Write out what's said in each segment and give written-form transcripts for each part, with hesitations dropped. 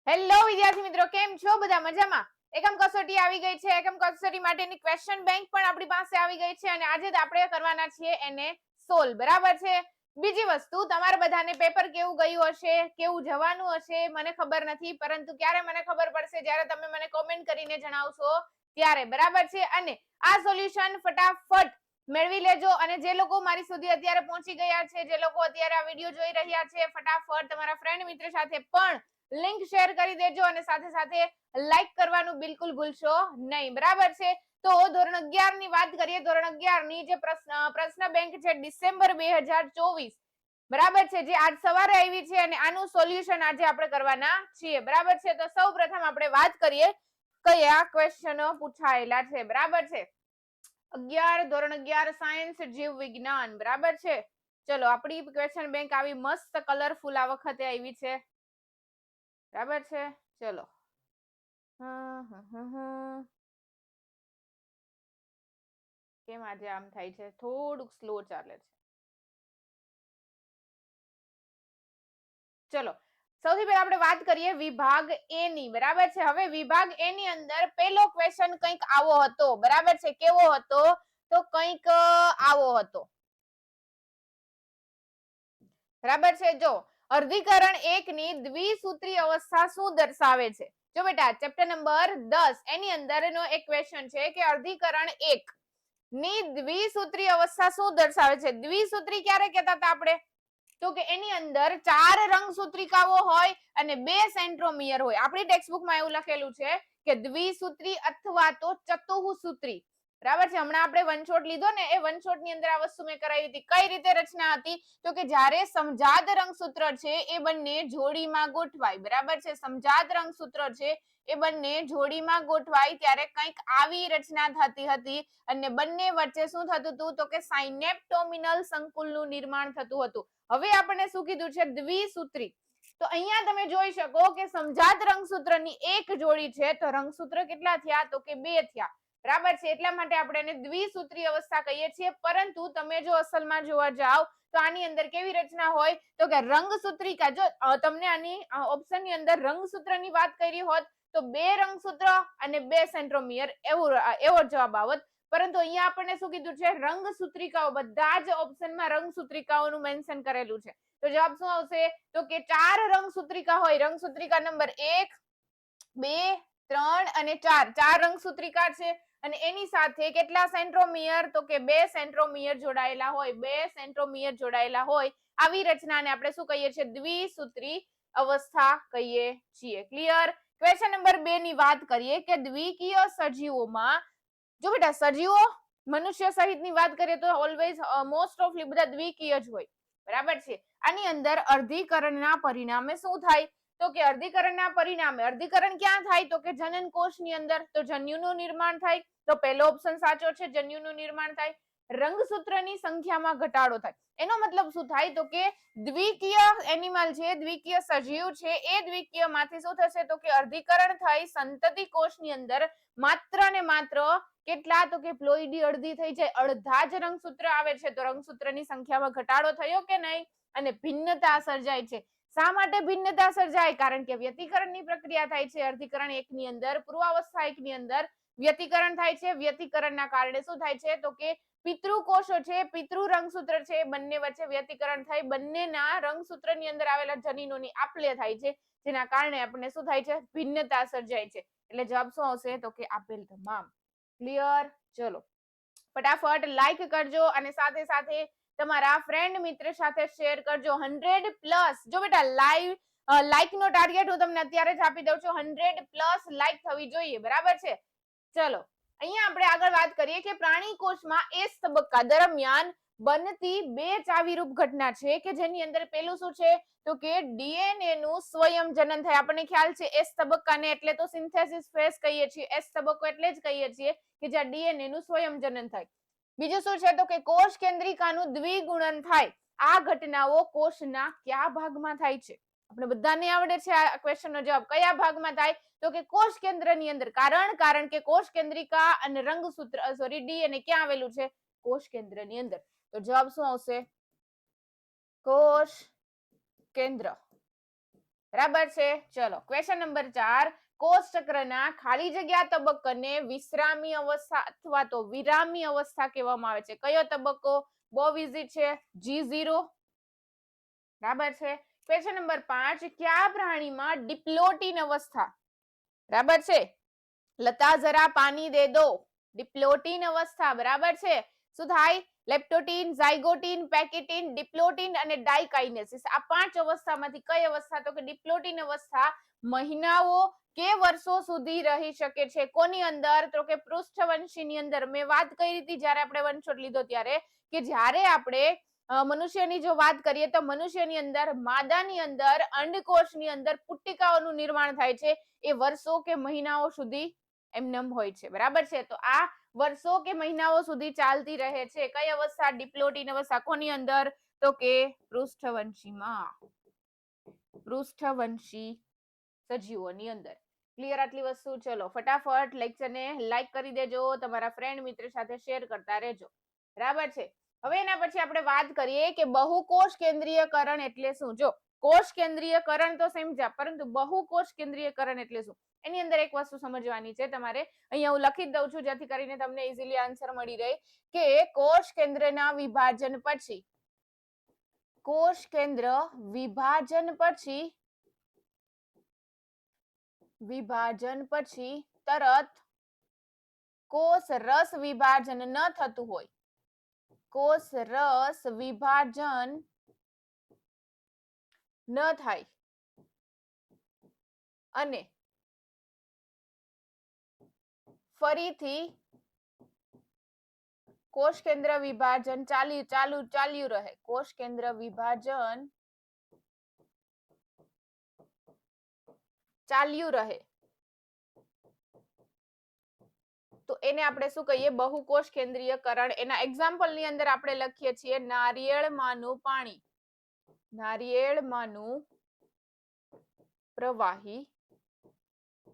Hello વિદ્યાર્થી મિત્રો, કેમ છો? બધા મજામાં? એકમ કસોટી આવી ગઈ છે. એકમ કસોટી માટેની ક્વેશ્ચન બેંક પણ આપણી પાસે આવી ગઈ છે અને આજે આપણે કરવાના છીએ એને સોલ્વ. બરાબર છે. બીજી વસ્તુ, તમારા બધાને પેપર કેવું ગયું હશે, કેવું જવાનું હશે મને ખબર નથી, પરંતુ ક્યારે મને ખબર પડશે જ્યારે તમે મને કોમેન્ટ કરીને જણાવશો ત્યારે. બરાબર છે. અને આ સોલ્યુશન ફટાફટ મેળવી લેજો અને જે લોકો મારી સુધી અત્યારે પહોંચી ગયા છે, જે લોકો અત્યારે આ વિડીયો જોઈ રહ્યા છે, ફટાફટ તમારા ફ્રેન્ડ મિત્ર સાથે પણ લિંક શેર કરી દેજો અને સાથે સાથે લાઈક કરવાનું બિલકુલ ભૂલશો નહીં. બરાબર છે. તો ધોરણ 11 ની વાત કરીએ. ધોરણ 11 ની જે પ્રશ્ન બેંક છે ડિસેમ્બર 2024, બરાબર છે, જે આજ સવારે આવી છે અને આનું સોલ્યુશન આજે આપણે કરવાના છીએ. બરાબર છે. તો સૌપ્રથમ આપણે વાત કરીએ કયા ક્વેશ્ચનો પૂછાયેલા છે. બરાબર છે. ધોરણ 11 સાયન્સ જીવ વિજ્ઞાન. બરાબર છે. ચલો, આપણી ક્વેશ્ચન બેંક આવી મસ્ત કલરફુલ આ વખતે આવી છે. બરાબર છે. ચલો, કેમ આજે આમ થાય છે? થોડુંક સ્લો ચાલે છે. ચલો, સૌથી પહેલા આપણે વાત કરીએ વિભાગ એ ની. બરાબર છે. હવે વિભાગ એ ની અંદર પહેલો ક્વેશ્ચન કંઈક આવો હતો. બરાબર છે. કેવો હતો? તો કંઈક આવો હતો. બરાબર છે. જો અર્ધીકરણ 1 ની દ્વિસૂત્રી અવસ્થા શું દર્શાવે છે? જો બેટા, ચેપ્ટર નંબર 10 એની અંદરનો એક ક્વેશ્ચન છે કે અર્ધીકરણ 1 ની દ્વિસૂત્રી અવસ્થા શું દર્શાવે છે? દ્વિસૂત્રી ક્યારે કહેતા હતા આપણે? તો કે એની અંદર 4 રંગસૂત્રિકાઓ હોય અને 2 સેન્ટ્રોમિયર હોય. આપણી ટેક્સ્ટબુકમાં એવું લખેલું છે કે દ્વિસૂત્રી અથવા તો ચતુઃસૂત્રી. બરાબર છે. હમણાં આપણે વનશોટ લીધો ને, એ વનશોટ ની અંદર આ વસ્તુ મેં કરાવી હતી. કઈ રીતે રચના હતી? તો કે જ્યારે સમજાત રંગસૂત્ર છે એ બંને જોડીમાં ગોઠવાય. બરાબર છે. સમજાત રંગસૂત્ર છે એ બંને જોડીમાં ગોઠવાય ત્યારે કંઈક આવી રચના થતી હતી અને બંને વચ્ચે શું થતું હતું? તો કે સાયનેપ્ટોમિનલ સંકુલનું નિર્માણ થતું હતું. હવે આપણે શું કીધું છે? દ્વિસૂત્રી. તો અહીંયા તમે જોઈ શકો કે સમજાત રંગસૂત્રની એક જોડી છે, તો રંગસૂત્ર કેટલા થયા? તો કે 2 થયા. બરાબર છે. એટલા માટે આપણે એને દ્વિસૂત્રી અવસ્થા કહીએ છીએ. પરંતુ તમે જો અસલમાં જોવા જાવ તો આની અંદર કેવી રચના હોય? તો કે રંગસૂત્રિકા. જો તમને આની ઓપ્શનની અંદર રંગસૂત્રની વાત કરી હોત તો 2 રંગસૂત્ર અને 2 સેન્ટ્રોમિયર એવો જવાબ આવત. પરંતુ અહીંયા આપણને શું કીધું છે? રંગસૂત્રિકાઓ. બધા જ ઓપ્શનમાં રંગસૂત્રિકાઓનું મેન્શન કરેલું છે. તો જવાબ શું આવશે? તો કે 4 રંગસૂત્રિકા હોય. રંગસૂત્રિકા નંબર 1, 2, 3 અને 4. 4 રંગસૂત્રિકા છે અને એની સાથે કેટલા સેન્ટ્રોમિયર? તો કે 2 સેન્ટ્રોમિયર જોડાયેલા હોય. 2 સેન્ટ્રોમિયર જોડાયેલા હોય. આવી રચનાને આપણે શું કહીએ છીએ? દ્વિસૂત્રી અવસ્થા કહીએ છીએ. ક્લિયર? ક્વેશ્ચન નંબર 2 ની વાત કરીએ કે દ્વિકીય સજીવોમાં, જો બેટા, સજીવો મનુષ્ય સહિતની વાત કરીએ તો ઓલવેઝ મોસ્ટ ઓફલી બધા દ્વિકીય જ હોય. બરાબર છે. આની અંદર અર્ધીકરણના પરિણામે શું થાય? તો કે અર્ધીકરણના પરિણામે, અર્ધીકરણ ક્યાં થાય? તો કે જનન કોષની અંદર. તો જન્યુનું નિર્માણ થાય. તો પહેલો ઓપ્શન સાચો છે, જન્યુનું નિર્માણ થાય. રંગસૂત્રની સંખ્યામાં ઘટાડો થાય. એનો મતલબ શું થાય? તો કે દ્વિકીય એનિમલ છે, દ્વિકીય સજીવ છે, એ દ્વિકીયમાંથી શું થશે? તો કે અર્ધીકરણ થઈ સંતતિ કોષની અંદર માત્ર ને માત્ર કેટલા? તો કે પ્લોઈડી અડધી થઈ જાય. અડધા જ રંગસૂત્ર આવે છે. તો રંગસૂત્રની સંખ્યામાં ઘટાડો થયો કે નહીં? અને ભિન્નતા સર્જાય છે. શા માટે ભિન્નતા સર્જાય? કારણ કે વ્યતિકરણની પ્રક્રિયા થાય છે. અર્ધીકરણ 1 ની અંદર, પૂર્વાવસ્થા 1 ની અંદર વ્યતિકરણ થાય છે. વ્યતિકરણના કારણે શું થાય છે? તો કે પિતૃ કોષો છે, પિતૃ રંગસૂત્ર છે, બંને વચ્ચે વ્યતિકરણ થઈ બંનેના રંગસૂત્રની અંદર આવેલા જનીનોની આપ-લે થાય છે, જેના કારણે આપણને શું થાય છે? ભિન્નતા સર્જાય છે. એટલે જવાબ શું આવશે? તો કે આપેલ તમામ. ક્લિયર? ચલો, ફટાફટ લાઈક કરજો અને સાથે સાથે તમારા ફ્રેન્ડ મિત્ર સાથે શેર કરજો. 100+. જો બેટા, લાઈક નો ટાર્ગેટ હું તમને અત્યારે જ આપી દઉં છું. 100+ લાઈક થવી જોઈએ. બરાબર છે. ચલો, અહીંયા આપણે આગળ વાત કરીએ કે પ્રાણી કોષમાં એસ તબક્કા દરમિયાન બનતી 2 ચાવીરૂપ ઘટના છે કે જેની અંદર પેલું શું છે? તો કે ડીએનએ નું સ્વયં જનન થાય. આપણને ખ્યાલ છે એસ તબક્કાને એટલે તો સિન્થેસિસ ફેઝ કહીએ છીએ. એસ તબક્કો એટલે જ કહીએ છીએ કે જ્યાં ડીએનએ નું સ્વયં જનન થાય. બીજું શું છે? તો કે કોષ કેન્દ્રિકાનું દ્વિગુણન થાય. આ ઘટનાઓ કોષના કયા ભાગમાં થાય છે? આપણે બધાને આવડે છે આ ક્વેશ્ચનનો જવાબ. કયા ભાગમાં થાય? તો કે કોષ કેન્દ્રની અંદર. કારણ કે કોષ કેન્દ્રિકા અને રંગસૂત્ર ડીએનએ ક્યાં આવેલું છે? કોષ કેન્દ્રની અંદર. તો જવાબ શું આવશે? કોષ કેન્દ્ર. બરાબર છે. ચલો ક્વેશ્ચન નંબર 4, કોષ ચક્રના ખાલી જગ્યા તબક્કાને વિશ્રામી અવસ્થા અથવા તો વિરામી અવસ્થા કહેવામાં આવે છે. કયો તબક્કો? બહુ ઈઝી છે, G0. બરાબર છે. ક્વેશ્ચન નંબર 5, કયા પ્રાણીમાં ડિપ્લોટિન અવસ્થા? બરાબર છે. લતા જરા પાણી દે દો. ડિપ્લોટિન અવસ્થા. બરાબર છે. શું થાય? લેપ્ટોટિન, ઝાયગોટિન, પેકેટિન, ડિપ્લોટિન અને ડાયકાઇનેસિસ. આ 5 અવસ્થામાંથી કઈ અવસ્થા? તો કે ડિપ્લોટિન અવસ્થા મહિનાઓ કે વર્ષો સુધી રહી શકે છે. કોની અંદર? તો કે પૃષ્ઠવંશીની અંદર. મેં વાત કરી હતી જ્યારે આપણે વનશોટ લીધો ત્યારે, કે જ્યારે આપણે મનુષ્યની જો વાત કરીએ તો મનુષ્યની અંદર માદાની અંદર અંડકોષની અંદર પુટ્ટિકાઓનું નિર્માણ થાય છે. એ વર્ષો કે મહિનાઓ સુધી એમનેમ હોય છે. બરાબર છે. તો આ વર્ષો કે મહિનાઓ સુધી ચાલતી રહે છે. કઈ અવસ્થા? ડિપ્લોટિન અવસ્થા. કોની અંદર? તો કે પૃષ્ઠવંશીમાં, પૃષ્ઠવંશી સજીવોની અંદર. ક્લિયર આટલી વસ્તુ? ચલો ફટાફટ લેક્ચરને લાઈક કરી દેજો, તમારા ફ્રેન્ડ મિત્ર સાથે શેર કરતા રહેજો. બરાબર છે. હવે એના પછી આપણે વાત કરીએ કે બહુકોષ કેન્દ્રીયકરણ એટલે શું. જો કોષ કેન્દ્રીયકરણ તો સમજ્યા, પરંતુ બહુકોષ કેન્દ્રીયકરણ એટલે શું? એની અંદર એક વસ્તુ સમજવાની છે તમારે. અહીંયા હું લખી દઉં છું જેથી કરીને તમને ઈઝીલી આન્સર મળી રહે કે કોષ કેન્દ્રના વિભાજન પછી, કોષ કેન્દ્ર વિભાજન પછી તરત કોષ રસ વિભાજન ન થતું હોય, કોષ રસ વિભાજન ન થાય અને ફરીથી કોષ કેન્દ્ર વિભાજન ચાલ્યું રહે, કોષ કેન્દ્ર વિભાજન ચાલ્યું રહે, તો એને આપણે શું કહીએ? બહુકોષ કેન્દ્રીયકરણ. એના એક્ઝામ્પલ ની અંદર આપણે લખીએ છીએ નારિયેળમાંનું પાણી, નારિયેળમાંનું પ્રવાહી.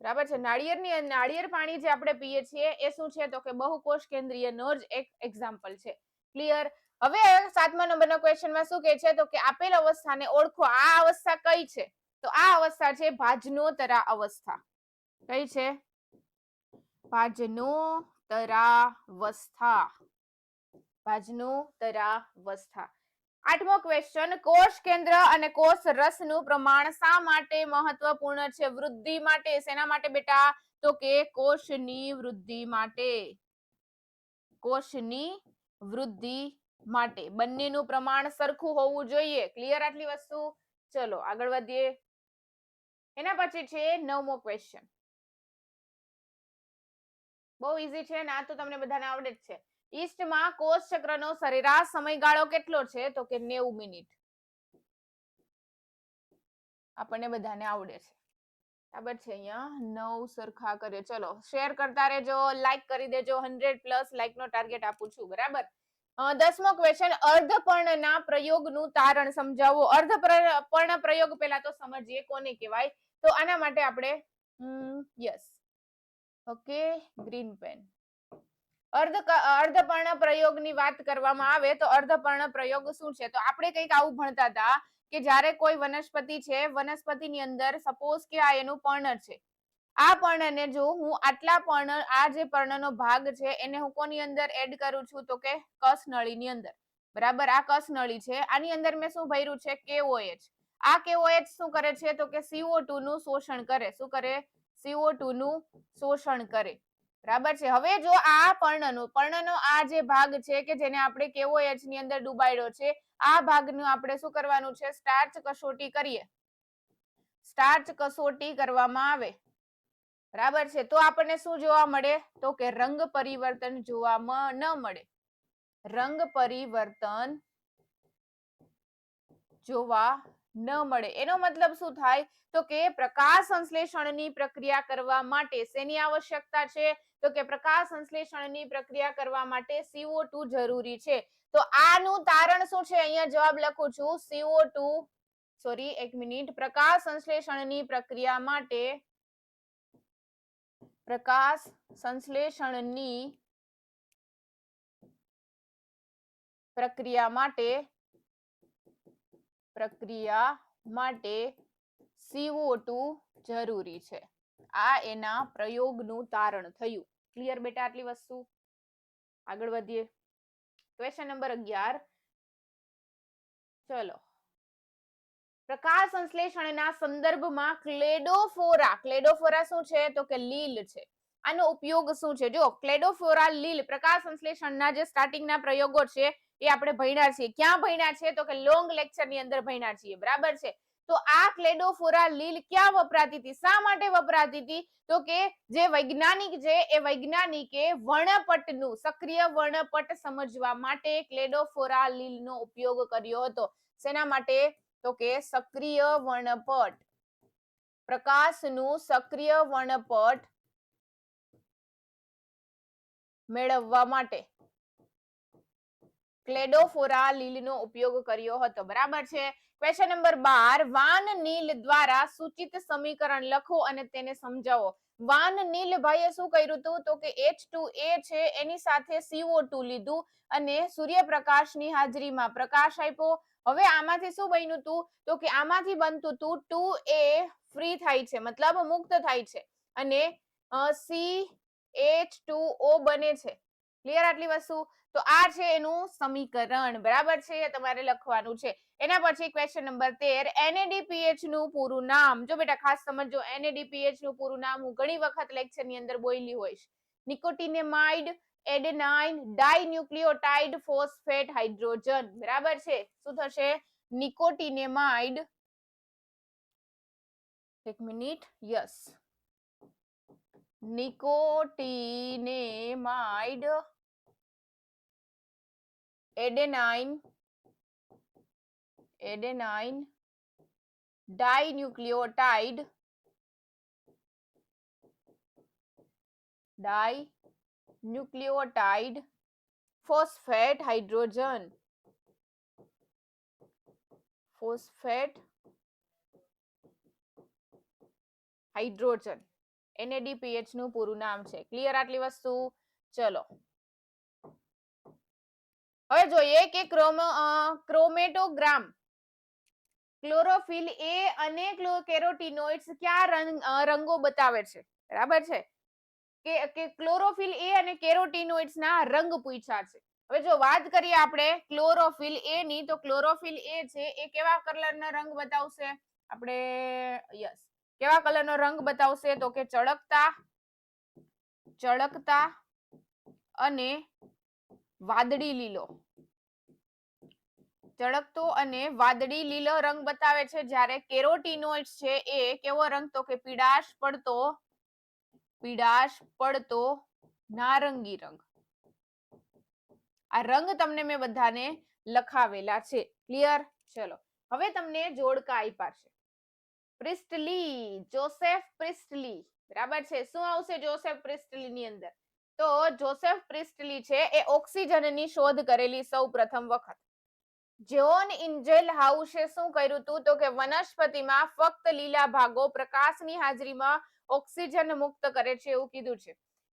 બરાબર છે. નાળિયેર પાણી જે આપણે પીએ છીએ એ શું છે? તો કે બહુકોષ કેન્દ્રીયનો જ એક એક્ઝામ્પલ છે. ક્લિયર? હવે 7મા નંબરનો ક્વેશ્ચનમાં શું કહે છે? તો કે આપેલ અવસ્થાને ઓળખો. આ અવસ્થા કઈ છે? તો આ અવસ્થા છે ભાજનોતરા અવસ્થા. કઈ છે? ભાજનોતરાવસ્થા, ભાજનોતરાવસ્થા. 8મો ક્વેશ્ચન, કોષ કેન્દ્ર અને કોષ રસનું પ્રમાણ શા માટે મહત્વપૂર્ણ છે? વૃદ્ધિ માટે. શેના માટે બેટા? તો કે કોષની વૃદ્ધિ માટે, કોષની વૃદ્ધિ માટે. બંનેનું પ્રમાણ સરખું હોવું જોઈએ. ક્લિયર આટલી વસ્તુ? ચલો આગળ વધીએ. એના પછી છે 9મો ક્વેશ્ચન. બહુ ઈઝી છે ને, આ તો તમને બધાને આવડે જ છે. ઈસ્ટમાં કોષ ચક્રનો સરેરાશ સમયગાળો કેટલો છે? તો કે 90 મિનિટ. આપણને બધાને આવડે છે. બરાબર છે. અહીંયા 9 સરખા કરે. ચલો શેર કરતા રહેજો, લાઈક કરી દેજો. 100+ લાઈક નો ટાર્ગેટ આપું છું. બરાબર. 10મો ક્વેશ્ચન, અર્ધપર્ણના પ્રયોગનું તારણ સમજાવો. અર્ધપર્ણ પ્રયોગ પહેલા તો સમજીએ કોને કહેવાય. તો આના માટે આપણે યસ ઓકે ગ્રીન પેન. અર્ધપર્ણ પ્રયોગની વાત કરવામાં આવે તો અર્ધપર્ણ પ્રયોગ શું છે? તો આપણે કંઈક આવું ભણતા હતા કે જ્યારે કોઈ વનસ્પતિ છે, વનસ્પતિની અંદર સપોઝ કે આ એનું પર્ણ છે. આ પર્ણને જો હું આટલા પર્ણ, આ જે પર્ણનો ભાગ છે એને હું કોની અંદર એડ કરું છું? તો કે કસનળીની અંદર. બરાબર. આ કસનળી છે. આની અંદર મેં શું ભર્યું છે? KOH. આ KOH શું કરે છે? તો કે CO2 નું શોષણ કરે. શું કરે? CO2 નું શોષણ કરે. બરાબર છે. હવે જો આ પર્ણનો આ જે ભાગ છે કે જેને આપણે KOH ની અંદર ડુબાડ્યો છે, આ ભાગનું આપણે શું કરવાનું છે? સ્ટાર્ચ કસોટી કરીએ. સ્ટાર્ચ કસોટી કરવામાં આવે. બરાબર છે. તો આપણને શું જોવા મળે? તો કે રંગ પરિવર્તન જોવા ન મળે. રંગ પરિવર્તન જોવા ન મળે. એનો મતલબ શું થાય? તો કે પ્રકાશ સંશ્લેષણની પ્રક્રિયા કરવા માટે શેની આવશ્યકતા છે? તો કે પ્રકાશ સંશ્લેષણની પ્રક્રિયા કરવા માટે CO2 જરૂરી છે. તો આનું તારણ શું છે? અહીંયા જવાબ લખું છું CO2, સોરી એક મિનિટ. પ્રકાશ સંશ્લેષણની પ્રક્રિયા માટે, પ્રકાશ સંશ્લેષણની પ્રક્રિયા માટે CO2 જરૂરી છે. આ એના પ્રયોગનું તારણ થયું. ક્લિયર બેટા આટલી વસ્તુ? આગળ વધીએ. Question number 11. ચલો. પ્રકાશ સંશ્લેષણના સંદર્ભમાં ક્લેડોફોરા શું છે? તો કે લીલ છે. આનો ઉપયોગ શું છે? જો ક્લેડોફોરા લીલ પ્રકાશ સંશ્લેષણના જે સ્ટાર્ટિંગના પ્રયોગો છે એ આપણે ભણ્યા છીએ. ક્યાં ભણ્યા છે? તો કે લોંગ લેક્ચર ની અંદર ભણ્યા છીએ. બરાબર છે. તો આ ક્લેડોફોરા લીલ ક્યાં વપરાતી હતી? શા માટે વપરાતી હતી? તો કે જે વૈજ્ઞાનિક છે એ વૈજ્ઞાનિકે વર્ણપટનું સક્રિય વર્ણપટ સમજવા માટે ક્લેડોફોરા લીલનો ઉપયોગ કર્યો હતો. શેના માટે? તો કે સક્રિય વર્ણપટ, પ્રકાશનું સક્રિય વર્ણપટ મેળવવા માટે ક્લેડોફોરા લીલનો ઉપયોગ કર્યો હતો. બરાબર છે. Question number 12. વાન નીલ દ્વારા સૂચિત સમીકરણ લખો અને તેને સમજાવો. વાન નીલ ભાઈએ શું કર્યું હતું? તો કે H2A છે એની સાથે CO2 લીધું અને સૂર્યપ્રકાશની હાજરીમાં પ્રકાશ આપ્યો. હવે આમાંથી શું બન્યું હતું? તો કે આમાંથી બનતું હતું 2A ફ્રી થાય છે, મતલબ મુક્ત થાય છે અને CH2O બને છે. ક્લિયર આટલી વસ્તુ? તો આ છે એનું સમીકરણ. બરાબર છે. તમારે લખવાનું છે. એના પછી ક્વેશ્ચન નંબર 13. NADPH નું પૂરું નામ. જો બેટા ખાસ સમજો, NADPH નું પૂરું નામ હું ઘણી વખત લેક્ચર ની અંદર બોલી હોઈશ. Nicotinamide adenine dinucleotide phosphate hydrogen. બરાબર છે. શું થશે? નિકોટિનેમાઇડ, એક minute, yes, nicotinamide adenine dinucleotide phosphate hydrogen. NADPH નું પૂરું નામ છે. ક્લિયર આટલી વસ્તુ? ચલો હવે જોઈએ કે ક્રોમેટોગ્રામ, ક્લોરોફિલ એ અને કેરોટીનોઇડ્સ કયા રંગો બતાવે છે? બરાબર છે. કે ક્લોરોફિલ એ અને કેરોટીનોઇડ્સ ના રંગ પૂછ્યા છે. હવે જો વાત કરીએ આપણે ક્લોરોફિલ એ ની, તો ક્લોરોફિલ એ છે એ કેવા કલરનો રંગ બતાવશે? આપણે યસ, કેવા કલરનો રંગ બતાવશે? તો કે ચળકતા અને વાદળી લીલો. ચળકતો અને વાદળી લીલો રંગ બતાવે છે. જ્યારે કેરોટીનોઇડ્સ છે એ કેવો રંગ? તો કે પીળાશ પડતો નારંગી રંગ. આ રંગ તમને મેં બધાને લખાવેલા છે. ક્લિયર? ચલો હવે તમને જોડકા આપ્યા છે. પ્રિસ્ટલી, જોસેફ પ્રિસ્ટલી. બરાબર છે. શું આવશે જોસેફ પ્રિસ્ટલી ની અંદર? તો જોસેફ પ્રિસ્ટલી છે એ ઓક્સિજનની શોધ કરેલી સૌ પ્રથમ વખત. જ્હોન ઇન્જેલહાઉસે શું કર્યું હતું? તો કે વનસ્પતિમાં ફક્ત લીલા ભાગો પ્રકાશની હાજરીમાં ઓક્સિજન મુક્ત કરે છે એવું કીધું છે.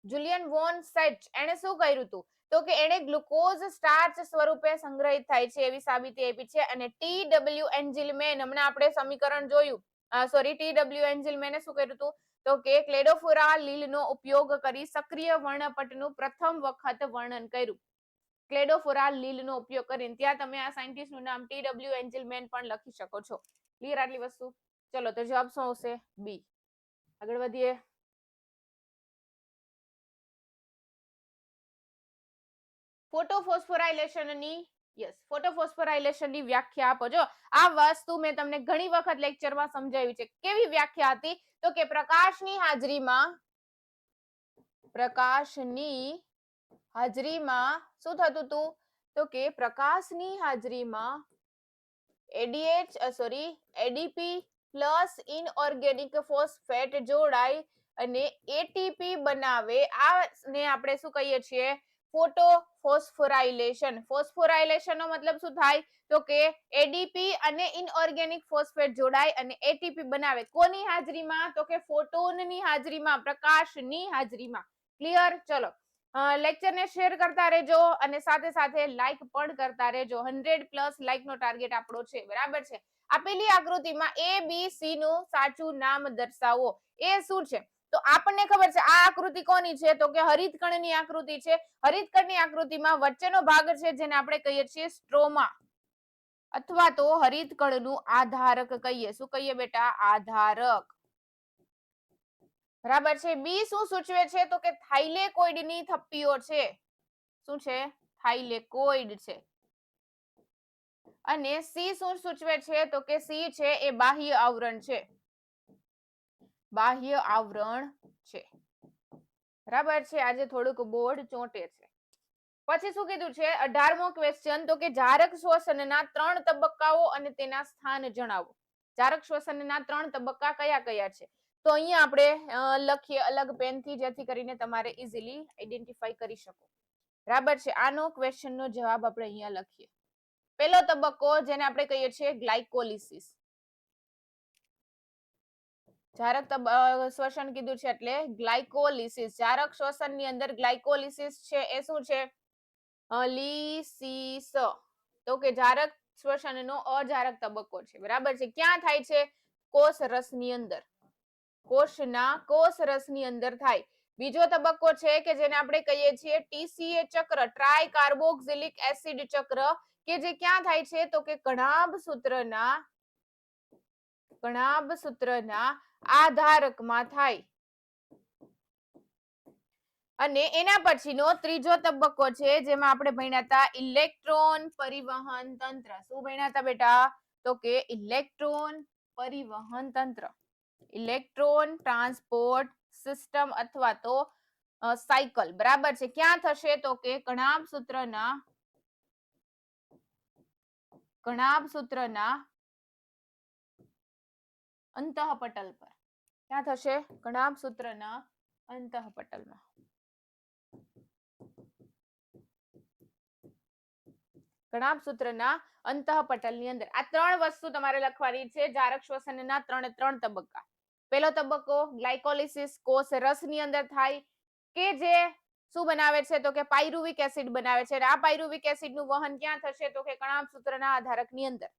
જુલિયન વોન સેચ એને શું કર્યું હતું? તો કે એને ગ્લુકોઝ સ્ટાર્ચ સ્વરૂપે સંગ્રહિત થાય છે એવી સાબિતી આપી છે. અને TW એન્જિલમેન, હમણાં આપણે સમીકરણ જોયું, TW એન્જિલમેને શું કર્યું હતું? તો કે ક્લેડોફોરા લીલનો ઉપયોગ કરી સક્રિય વર્ણપટનું પ્રથમ વખત વર્ણન કર્યું. ક્લેડોફોરા લીલનો ઉપયોગ કરીને. ત્યાં તમે આ સાયન્ટિસ્ટનું નામ TW એન્જિલમેન પણ લખી શકો છો. ક્લિયર આટલી વસ્તુ? ચલો તો જવાબ શું આવશે? બી. આગળ વધીએ. ફોટોફોસ્ફોરાઇલેશનની વ્યાખ્યા આપો. જો આ વસ્તુ મેં તમને ઘણી વખત લેક્ચરમાં સમજાવી છે. કેવી વ્યાખ્યા હતી? તો કે પ્રકાશની હાજરીમાં શું થતું હતું? તો કે પ્રકાશની હાજરીમાં એડીપી પ્લસ ઇનઓર્ગેનિક ફોસ્ફેટ જોડાય અને એટીપી બનાવે. આને આપણે શું કહીએ છીએ? ફોટોફોસ્ફોરાઇલેશન. ફોસ્ફોરાઇલેશનનો મતલબ શું થાય? તો કે એડીપી અને ઇનઓર્ગેનિક ફોસ્ફેટ જોડાય અને એટીપી બનાવે. કોની હાજરીમાં? તો કે ફોટોનની હાજરીમાં, પ્રકાશની હાજરીમાં. ક્લિયર? ચલો લેક્ચર ને શેર કરતા રહેજો અને સાથે સાથે લાઈક પણ કરતા રહેજો. 100+ લાઈક નો ટાર્ગેટ આપણો છે, બરાબર છે. આપેલી આકૃતિમાં A B C નું સાચું નામ દર્શાવો. એ શું છે? તો આપણને ખબર છે આ આકૃતિ કોની છે, તો કે હરિતકણની આકૃતિ છે. હરિતકણની આકૃતિમાં વચ્ચેનો ભાગ છે જેને આપણે કહીએ છીએ સ્ટ્રોમા અથવા તો હરિતકણનું આધારક કહીએ. શું કહીએ બેટા? આધારક. બરાબર છે. બી શું સૂચવે છે, તો કે થાઇલેકોઇડની થપ્પીઓ છે. શું છે? થાઇલેકોઇડ છે. અને સી શું સૂચવે છે, તો કે સી છે એ બાહ્ય આવરણ છે. બાહ્ય આવરણ છે. બરાબર છે. આજે થોડુંક બોર્ડ ચોંટે છે. પછી શું કીધું છે 18મો ક્વેશ્ચન, તો કે જારક શ્વસનના 3 તબક્કાઓ અને તેના સ્થાન જણાવો. જારક શ્વસનના 3 તબક્કા કયા કયા છે? તો અહીંયા આપણે લખીએ અલગ પેનથી, જેથી કરીને તમારે ઈઝીલી આઈડેન્ટિફાઈ કરી શકો. બરાબર છે. આનો ક્વેશ્ચનનો જવાબ આપણે અહીંયા લખીએ. પહેલો તબક્કો જેને આપણે કહીએ છીએ ગ્લાયકોલિસિસ. જારક શ્વસન કીધું છે એટલે ગ્લાયકોલિસિસ. જારક શ્વસનની અંદર ગ્લાયકોલિસિસ છે એ શું છે? લિસિસ. તો કે જારક શ્વસનનો અજારક તબક્કો છે. બરાબર છે. ક્યાં થાય છે? કોષ રસની અંદર. કોષ રસની અંદર થાય. બીજો તબક્કો છે કે જેને આપણે કહીએ છીએ ટીસીએ ચક્ર, ટ્રાય કાર્બોક્સિલિક એસિડ ચક્ર, કે જે ક્યાં થાય છે? તો કે કણાભ સૂત્રના આધારકમાં થાય. અને એના પછીનો ત્રીજો તબક્કો છે જેમાં આપણે ભણ્યા હતા ઇલેક્ટ્રોન પરિવહન તંત્ર. શું ભણ્યા હતા બેટા? તો કે ઇલેક્ટ્રોન પરિવહન તંત્ર, ઇલેક્ટ્રોન ટ્રાન્સપોર્ટ સિસ્ટમ અથવા તો સાયકલ. બરાબર છે. ક્યાં થશે? તો કે કણાભ સૂત્રના અંતઃપટલ પર. ક્યાં થશે? કણાભ સૂત્રના અંતઃપટલમાં. કણાભ સૂત્રના અંતઃપટલની અંદર. આ 3 વસ્તુ તમારે લખવાની છે. જારક શ્વસનના 3 તબક્કા. પહેલો તબક્કો ગ્લાયકોલિસિસ, કોષ રસની અંદર થાય, કે જે શું બનાવે છે? તો કે પાયરુવિક એસિડ બનાવે છે. આ પાયરુવિક એસિડનું વહન ક્યાં થશે? તો કે કણાભ સૂત્રના આધારકની અંદર.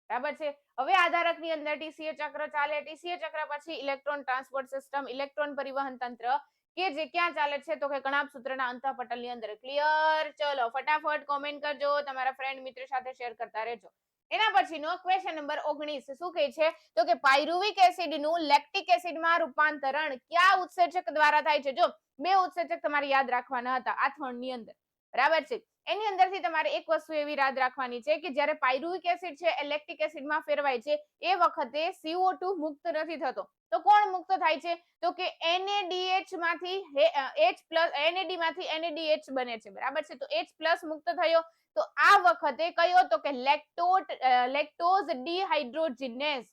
બરાબર છે. હવે આધારકની અંદર ટીસીએ ચક્ર ચાલે. ટીસીએ ચક્ર પછી ઇલેક્ટ્રોન ટ્રાન્સપોર્ટ સિસ્ટમ, ઇલેક્ટ્રોન પરિવહન તંત્ર, કે જે ક્યાં ચાલે છે? તો કે કણાભ સૂત્રના અંતઃપટલની અંદર. ક્લિયર? ચલો ફટાફટ કોમેન્ટ કરજો, તમારા ફ્રેન્ડ મિત્ર સાથે શેર કરતા રહેજો. એના પછીનો ક્વેશ્ચન નંબર 19 શું કહે છે? તો કે પાયરુવિક એસિડનું લેક્ટિક એસિડમાં રૂપાંતરણ કયા ઉત્સેચક દ્વારા થાય છે? જો 2 ઉત્સેચક તમારે યાદ રાખવાના હતા આથોણની અંદર. બરાબર છે. એની અંદરથી તમારે એક વસ્તુ એવી યાદ રાખવાની છે કે જ્યારે પાયરુવિક એસિડ છે એ લેક્ટિક એસિડમાં ફેરવાય છે એ વખતે CO2 મુક્ત નથી થતો. તો કોણ મુક્ત થાય છે? તો કે NaDH માંથી NAD માંથી NaDH બને છે. બરાબર છે. તો H+ મુક્ત થયો. તો આ વખતે કયો? તો કે લેક્ટોઝ ડિહાઇડ્રોજિનેઝ.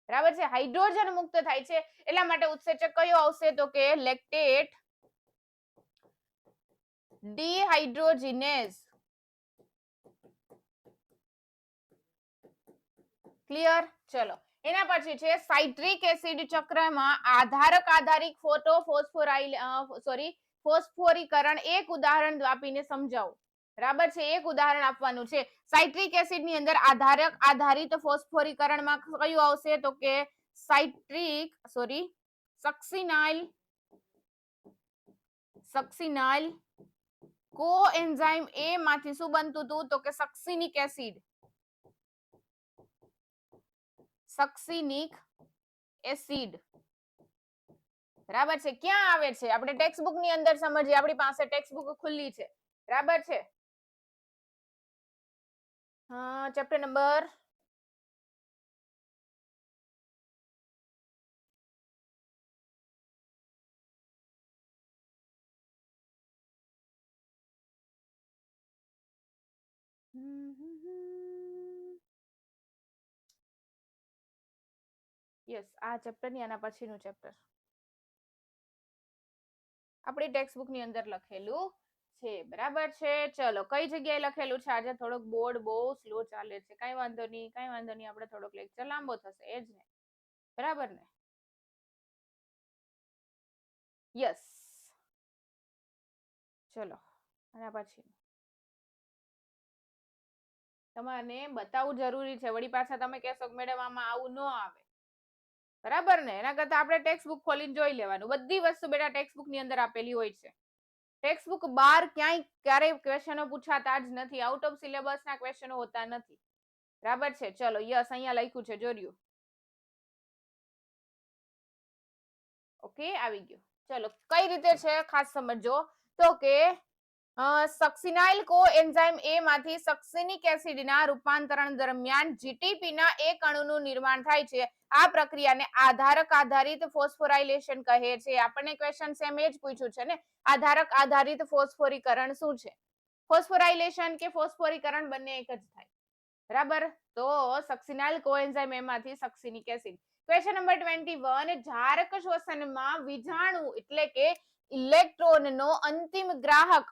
બરાબર છે. હાઇડ્રોજન મુક્ત થાય છે. એટલા માટે ઉત્સેચક કયો આવશે? તો કે લેક્ટેટ ડિહાઇડ્રોજિનેઝ. ક્લિયર? ચલો એના પછી છે સાઇટ્રિક એસિડ ચક્રમાં આધારક આધારિત ફોસ્ફોરીકરણ. એક ઉદાહરણ આપીને સમજાવો. બરાબર છે. એક ઉદાહરણ આપવાનું છે. સાઇટ્રિક એસિડ ની અંદર આધારક આધારિત ફોસ્ફોરીકરણમાં કયું આવશે? તો કે સક્સિનાઇલ કોએન્ઝાઇમ એ માંથી શું બનતું હતું? તો કે સક્સિનિક એસિડ. બરાબર છે. ક્યાં આવે છે? આપણે ટેક્સ્ટ બુક ની અંદર સમજીએ. આપણી પાસે ટેક્સ્ટ બુક ખુલ્લી છે. બરાબર છે. ચેપ્ટર નંબર યસ, આ ચેપ્ટર ની આના પછીનું ચેપ્ટર આપણી ટેક્સ્ટ બુક ની અંદર લખેલું છે. બરાબર છે. ચલો કઈ જગ્યાએ લખેલું છે? આજે થોડોક બોર્ડ બહુ સ્લો ચાલે છે. કઈ વાંધો નહીં, આપણે થોડોક લેક્ચર લાંબો થશે એ જ ને. બરાબર ને? યસ. ચલો આના પછી તમારે બતાવવું જરૂરી છે, વળી પાછા તમે કહેશો કે મેડમ આમાં આવું ન આવે, બરાબર ને? એના કરતા આપણે ટેક્સ્ટ બુક ખોલીને જોઈ લેવાનું. બધી વસ્તુ બેટા ટેક્સ્ટ બુક ની અંદર આપેલી હોય છે. ટેક્સ્ટ બુક બહાર ક્યાંય ક્યારેય ક્વેશ્ચનો પૂછાતા જ નથી, આઉટ ઓફ સિલેબસ ના ક્વેશ્ચનો હોતા નથી, બરાબર છે? ચલો યસ અહીંયા લખ્યું છે, જોર્યું. ઓકે, આવી ગયું. ચલો કઈ રીતે છે ખાસ સમજો તો કે સક્સિનાઇલ કોએન્ઝાઇમ એ માંથી સક્સિનિક એસિડના રૂપાંતરણ દરમિયાન જીટીપી ના એક અણુનું નિર્માણ થાય છે. આ પ્રક્રિયાને આધારક આધારિત ફોસ્ફોરાયલેશન કહે છે. આપણને ક્વેશ્ચન સેમ એ જ પૂછ્યું છે ને, આધારક આધારિત ફોસ્ફોરીકરણ શું છે? ફોસ્ફોરાયલેશન કે ફોસ્ફોરીકરણ બંને એક જ થાય, બરાબર? તો સક્સિનાઇલ કોએન્ઝાઇમ એમાંથી સક્સિનિક એસિડ. ક્વેશ્ચન નંબર 21, જારક શ્વસનમાં વીજાણુ એટલે કે ઇલેક્ટ્રોનનો અંતિમ ગ્રાહક,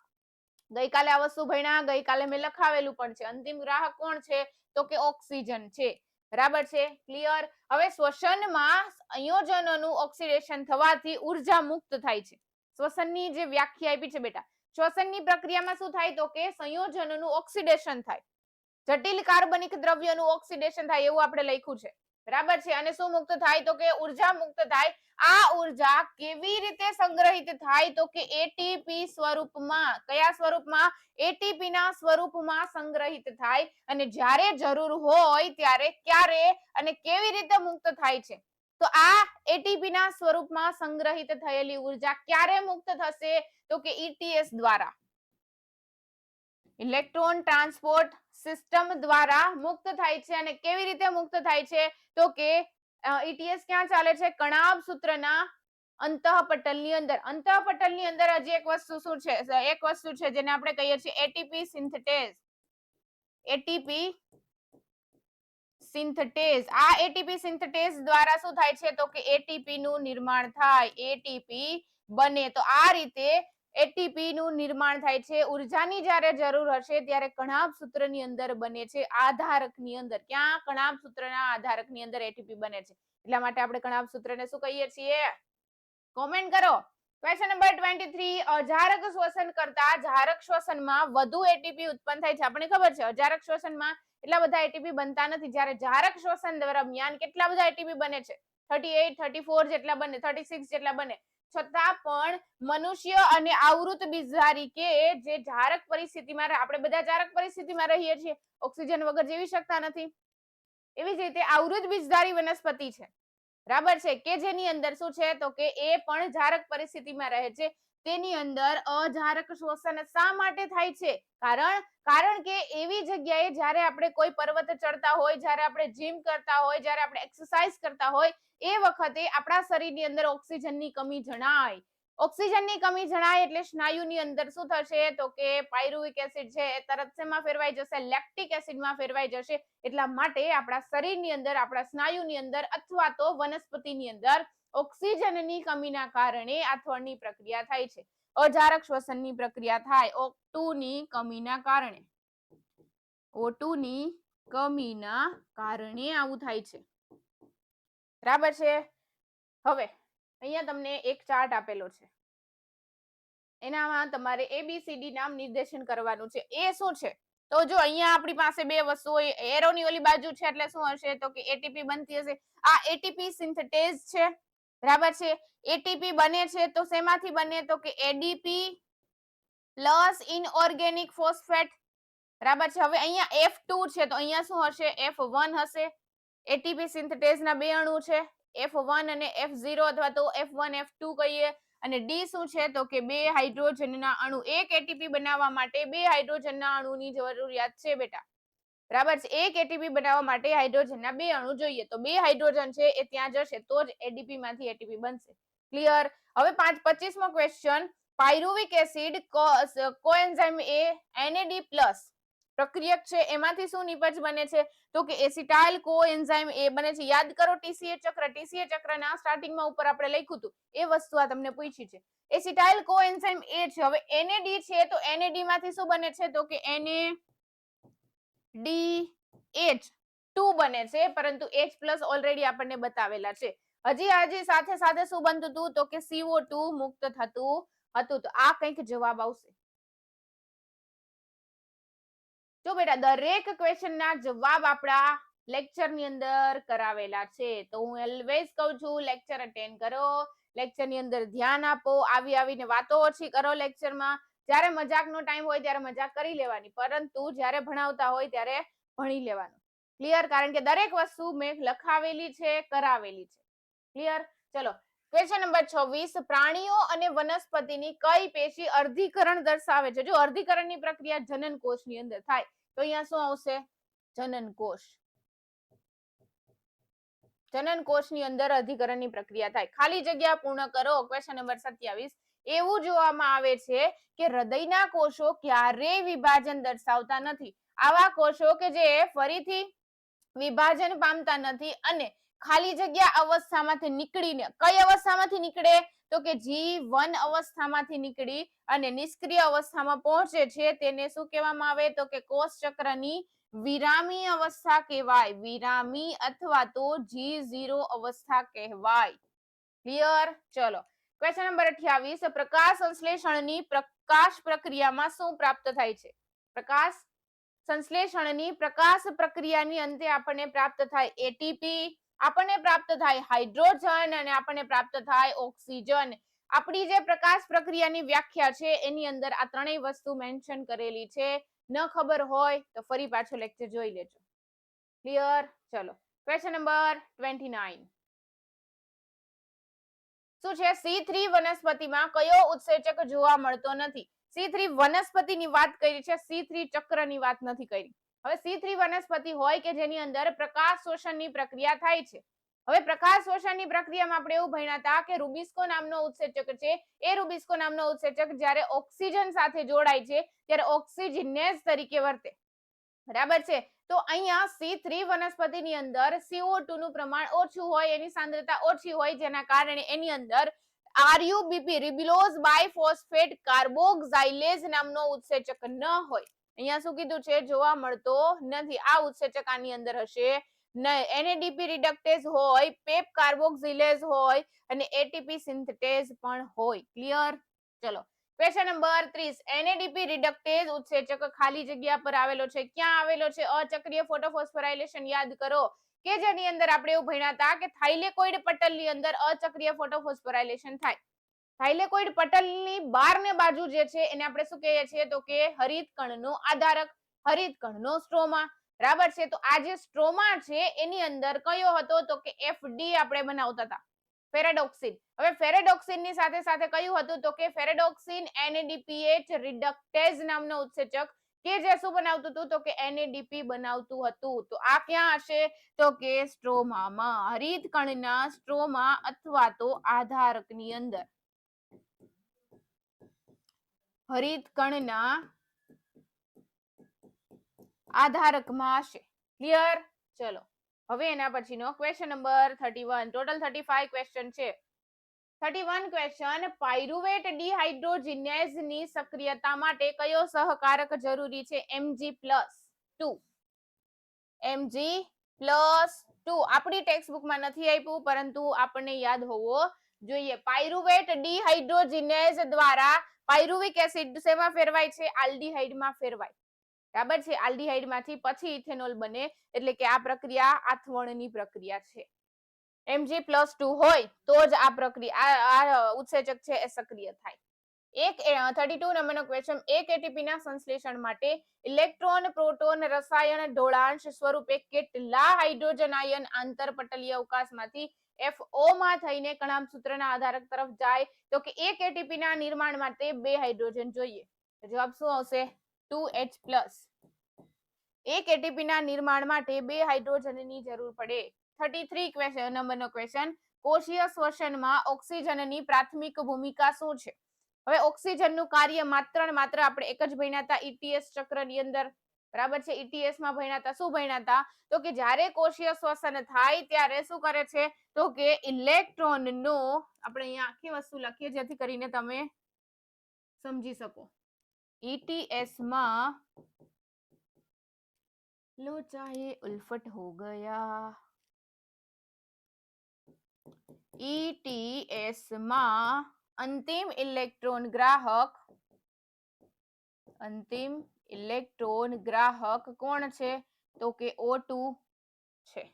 ગઈકાલે આ વસ્તુ ભણ્યા, ગઈકાલે મેં લખાવેલું પણ છે, અંતિમ ગ્રાહક કોણ છે તો કે ઓક્સિજન છે, બરાબર છે? ક્લિયર? હવે શ્વસનમાં સંયોજનોનું ઓક્સિડેશન થવાથી ઉર્જા મુક્ત થાય છે. શ્વસનની જે વ્યાખ્યા આપી છે બેટા, શ્વસનની પ્રક્રિયામાં શું થાય તો કે સંયોજનોનું ઓક્સિડેશન થાય, જટિલ કાર્બનિક દ્રવ્યનું ઓક્સિડેશન થાય એવું આપણે લખ્યું છે, બરાબર છે? અને શું મુક્ત થાય તો કે ઉર્જા મુક્ત થાય. આ ઉર્જા કેવી રીતે સંગ્રહિત થાય તો કે એટીપી સ્વરૂપમાં. કયા સ્વરૂપમાં? એટીપી ના સ્વરૂપમાં સંગ્રહિત થાય. અને જ્યારે જરૂર હોય ત્યારે ક્યારે અને કેવી રીતે મુક્ત થાય છે તો આ એટીપી ના સ્વરૂપમાં સંગ્રહિત થયેલી ઉર્જા ક્યારે મુક્ત થશે તો કે ઈટીએસ દ્વારા, ઇલેક્ટ્રોન ટ્રાન્સપોર્ટ સિસ્ટમ દ્વારા મુક્ત થાય છે. અને કેવી રીતે મુક્ત થાય છે તો કે ઈટીએસ ક્યાં ચાલે છે? કણાભ સૂત્રના અંતઃપટલની અંદર. અંતઃપટલની અંદર હજી એક વસ્તુ શું છે? એક વસ્તુ છે જેને આપણે કહીએ છીએ એટીપી સિન્થેટેઝ. એટીપી સિન્થેટેઝ. આ એટીપી સિન્થેટેઝ દ્વારા શું થાય છે તો કે એટીપી નું નિર્માણ થાય, એટીપી બને. તો આ રીતે એટીપી નું નિર્માણ થાય છે. ઉર્જાની જ્યારે જરૂર હશે ત્યારે કણાભ સૂત્રની અંદર બને છે, આધારકની અંદર. ક્યાં? કણાભ સૂત્રના આધારકની અંદર એટીપી બને છે. એટલા માટે આપણે કણાભ સૂત્રને શું કહીએ છીએ? કોમેન્ટ કરો. ક્વેશ્ચન નંબર 23, અજારક શ્વસન કરતા જારક શ્વસનમાં વધુ એટીપી ઉત્પન્ન થાય છે. આપણને ખબર છે અજારક શ્વસનમાં એટલા બધા એટીપી બનતા નથી, જ્યારે જારક શ્વસન દરમિયાન કેટલા બધા એટીપી બને છે? 38, 34 જેટલા બને, 36 જેટલા બને. છતાં પણ મનુષ્ય અને આવૃત બીજધારી કે જે જારક પરિસ્થિતિમાં, આપણે બધા જારક પરિસ્થિતિમાં રહીએ છીએ, ઓક્સિજન વગર જીવી શકતા નથી, એવી જ રીતે આવૃત બીજધારી વનસ્પતિ છે, બરાબર છે? કે જેની અંદર શું છે તો કે એ પણ જારક પરિસ્થિતિમાં રહે છે. તેની અંદર અજારક શ્વસન શા માટે થાય છે? કારણ કે એવી જગ્યાએ જ્યારે આપણે કોઈ પર્વત ચડતા હોય, જ્યારે આપણે જીમ કરતા હોય, જ્યારે આપણે એક્સરસાઇઝ કરતા હોય, એ વખતે આપણા શરીરની અંદર ઓક્સિજનની કમી જણાય. ઓક્સિજનની કમી જણાય એટલે સ્નાયુની અંદર શું થશે તો કે પાયરુવિક એસિડ છે એ તરત શેમાં ફેરવાઈ જશે? લેક્ટિક એસિડમાં ફેરવાઈ જશે. એટલા માટે આપણા શરીરની અંદર, આપણા સ્નાયુની અંદર અથવા તો વનસ્પતિની અંદર ઓક્સિજનની કમીના કારણે આ થવાની પ્રક્રિયા થાય છે. અજારક શ્વસનની પ્રક્રિયા થાય O2 ની કમીના કારણે. O2 ની કમીના કારણે આવું થાય છે, બરાબર છે? હવે અહીંયા તમને એક ચાર્ટ આપેલો છે, એનામાં તમારે ABCD નામ નિર્દેશન કરવાનું છે. એ શું છે તો જો અહીંયા આપણી પાસે બે વસ્તુ હોય, એરોની ઓલી બાજુ છે એટલે શું હશે તો કે એટીપી બનતી હશે. આ એટીપી સિન્થેટેઝ છે, બરાબર છે? એટીપી બને છે તો શેમાંથી બને તો કે એડીપી પ્લસ ઇનઓર્ગેનિક ફોસ્ફેટ, બરાબર છે? હવે અહીંયા F2 છે તો અહીંયા શું હશે? F1 હશે. એટીપી સિન્થેટેઝના બે અણુ છે, F1 અને F0 અથવા તો F1 F2 કહીએ. અને ડી શું છે તો કે બે હાઇડ્રોજનના અણુ. એક એટીપી બનાવવા માટે બે હાઇડ્રોજનના અણુની જરૂરિયાત છે બેટા, બરાબર છે? એક એટીપી બનાવવા માટે હાઇડ્રોજનના બે અણુ જોઈએ, તો બે હાઇડ્રોજન છે એ ત્યાં જશે તો જ એડીપી માંથી એટીપી બનશે. ક્લિયર? હવે 25મો ક્વેશ્ચન, પાયરુવિક એસિડ કોએન્ઝાઇમ એ NAD+ પ્રક્રિયક છે, એમાંથી શું નિપજ બને છે તો કે એસિટાઇલ કોએન્ઝાઇમ એ બને છે. યાદ કરો ટીસીએ ચક્ર, ટીસીએ ચક્રના સ્ટાર્ટિંગમાં ઉપર આપણે લખ્યું હતું એ વસ્તુ આ તમને પૂછી છે. એસિટાઇલ કોએન્ઝાઇમ એ છે. હવે NAD છે તો NAD માંથી શું બને છે તો કે NADH2 બને છે, પરંતુ H+ ઓલરેડી આપણને બતાવેલા છે. હજી સાથે સાથે શું બનતું હતું તો કે CO2 મુક્ત થતું હતું. તો આ કંઈક જવાબ આવશે. જો બેટા દરેક ક્વેશ્ચન ના જવાબ આપણા લેક્ચર ની અંદર કરાવેલા છે, તો હું ઓલવેઝ કહું છું લેક્ચર અટેન્ડ કરો, લેક્ચર ની અંદર ધ્યાન આપો, આવીને વાતો ઓછી કરો લેક્ચરમાં. જ્યારે મજાકનો ટાઈમ હોય ત્યારે મજાક કરી લેવાની, પરંતુ જ્યારે ભણાવતા હોય ત્યારે ભણી લેવાનું. ક્લિયર? કારણ કે દરેક વસ્તુ મેં લખાવેલી છે, કરાવેલી છે. ક્લિયર? ચલો ક્વેશ્ચન નંબર 26, પ્રાણીઓ અને વનસ્પતિની કઈ પેશી અર્ધીકરણ દર્શાવે છે? જો અર્ધીકરણની પ્રક્રિયા જનન કોષની અંદર થાય તો અહીંયા શું આવશે? જનન કોષ. જનન કોષની અંદર અર્ધીકરણની પ્રક્રિયા થાય. ખાલી જગ્યા પૂર્ણ કરો. ક્વેશ્ચન નંબર 27, એવું જોવામાં આવે છે કે હૃદયના કોષો ક્યારેય વિભાજન દર્શાવતા નથી. આવા કોષો કે જે ફરીથી વિભાજન પામતા નથી અને ખાલી જગ્યા અવસ્થામાંથી નીકળીને કઈ અવસ્થામાંથી નીકળે? તો કે G1 અવસ્થામાંથી નીકળી અને નિષ્ક્રિય અવસ્થામાં પહોંચે છે, તેને શું કહેવામાં આવે? તો કે કોષ ચક્રની વિરામી અવસ્થા કહેવાય. વિરામી અથવા તો G0 અવસ્થા કહેવાય. ક્લિયર? ચલો ક્વેશ્ચન નંબર 28, પ્રકાશ સંશ્લેષણની પ્રકાશ પ્રક્રિયામાં શું પ્રાપ્ત થાય છે? પ્રકાશ સંશ્લેષણની પ્રકાશ પ્રક્રિયાની અંતે આપણને પ્રાપ્ત થાય એટીપી, આપણને પ્રાપ્ત થાય હાઇડ્રોજન અને આપણને પ્રાપ્ત થાય ઓક્સિજન. આપણી જે પ્રકાશ પ્રક્રિયાની વ્યાખ્યા છે એની અંદર આ ત્રણેય વસ્તુ મેન્શન કરેલી છે. ન ખબર હોય તો ફરી પાછો લેક્ચર જોઈ લેજો. ક્લિયર? ચલો ક્વેશ્ચન નંબર 29, શું છે? C3 વનસ્પતિમાં કયો ઉત્સેચક જોવા મળતો નથી? C3 વનસ્પતિની વાત કરી છે, C3 ચક્રની વાત નથી કરી. હવે C3 વનસ્પતિ હોય કે જેની અંદર પ્રકાશ શોષણની પ્રક્રિયા થાય છે. હવે પ્રકાશ શોષણની પ્રક્રિયામાં આપણે એવું ભણ્યા હતા કે રૂબિસ્કો નામનો ઉત્સેચક છે, એ રૂબિસ્કો નામનો ઉત્સેચક જ્યારે ઓક્સિજન સાથે જોડાય છે ત્યારે ઓક્સિજનેઝ તરીકે વર્તે. બરાબર છે? તો અહીંયા C3 વનસ્પતિની અંદર CO2 નું પ્રમાણ ઓછું હોય, એની સાંદ્રતા ઓછી હોય, જેના કારણે એની અંદર RUBP રિબ્યુલોઝ બાયફોસ્ફેટ કાર્બોક્સાઇલેઝ નામનો ઉત્સેચક ન હોય. અહીંયા શું કીધું છે? જોવા મળતો નથી. આ ઉત્સેચક આની અંદર હશે નહીં. NADP રિડક્ટેઝ હોય, પેપ કાર્બોક્સિલેઝ હોય અને ATP સિન્થેટેઝ પણ હોય. ક્લિયર? ચલો ક્વેશ્ચન નંબર 30, NADP રિડક્ટેઝ ઉત્સેચક ખાલી જગ્યા પર આવેલો છે. ક્યાં આવેલો છે? અચક્રીય ફોટોફોસ્ફોરાયલેશન યાદ કરો કે જેની અંદર આપણે એવું ભણ્યા હતા કે થાઇલેકોઇડ પટલની અંદર અચક્રીય ફોટોફોસ્ફોરાયલેશન થાય. થાઇલેકોઇડ પટલની બહારની બાજુ જે છે એને આપણે શું કહીએ છીએ? તો કે હરિતકણનો આધારક, હરિતકણનો સ્ટ્રોમા. બરાબર છે? તો આ જે સ્ટ્રોમા છે એની અંદર કયો હતો? તો કે FD આપણે બનાવતા હતા, ફેરેડોક્સિન. હવે ફેરેડોક્સિન ની સાથે સાથે કયું હતું? તો કે ફેરેડોક્સિન NADPH રિડક્ટેઝ નામનો ઉત્સેચક કે જે શું બનાવતું હતું? તો કે NADP બનાવતું હતું. તો આ ક્યાં હશે? તો કે સ્ટ્રોમામાં, હરિતકણના સ્ટ્રોમા અથવા તો આધારકની અંદર. હરિતકણના આધારકમાં હશે. ક્લિયર? ચલો હવે એના પછીનો ક્વેશ્ચન નંબર 31, ટોટલ 35 ક્વેશ્ચન છે. 31 ક્વેશ્ચન, પાયરુવેટ ડિહાઇડ્રોજિનેઝ ની સક્રિયતા માટે કયો સહકારક જરૂરી છે? Mg+2. Mg+2 આપણી ટેક્સ્ટબુકમાં નથી આપ્યું, પરંતુ આપણને યાદ હોવો જોઈએ. પાયરુવેટ ડિહાઇડ્રોજિનેઝ દ્વારા પાયરુવિક એસિડ શેમાં ફેરવાય છે? આલ્ડીહાઇડમાં ફેરવાય. બરાબર છે? આલ્ડીહાઇડમાંથી પછી ઇથેનોલ બને, એટલે કે આ પ્રક્રિયા આથવણની પ્રક્રિયા છે. Mg+2 હોય તો જ આ પ્રક્રિયા આ ઉત્સેચક છે એ સક્રિય થાય. 32 નંબરનો ક્વેશ્ચન, એક એટીપી ના સંશ્લેષણ માટે ઇલેક્ટ્રોન પ્રોટોન રસાયણ ઢોળાંશ સ્વરૂપે કેટલા હાઇડ્રોજન આયન આંતરપટલીય અવકાશમાંથી FO માં થઈને કણાભ સૂત્રના આધારક તરફ જાય? તો કે એક એટીપી ના નિર્માણ માટે 2 હાઇડ્રોજન જોઈએ. જવાબ શું આવશે? 2H+. એક એટીપી ના નિર્માણ માટે 2 હાઇડ્રોજનની જરૂર પડે. 33 નંબરનો ક્વેશ્ચન, કોષીય શ્વસનમાં ઓક્સિજનની પ્રાથમિક ભૂમિકા શું છે? હવે ઓક્સિજનનું કાર્ય માત્ર ને માત્ર આપણે એક જ ભણ્યા હતા ETS ચક્રની અંદર. બરાબર છે? ETS માં ભણ્યા હતા. શું ભણ્યા હતા? તો કે જ્યારે કોષીય શ્વસન થાય ત્યારે શું કરે છે? તો કે ઇલેક્ટ્રોનનો, આપણે અહીંયા આખી વસ્તુ લખીએ જેથી કરીને તમે સમજી શકો. ETS માં लो चाहे उल्फट हो गया. ETS માં અંતિમ ઇલેક્ટ્રોન ગ્રાહક, અંતિમ ઇલેક્ટ્રોન ગ્રાહક કોણ છે? તો કે O2 છે.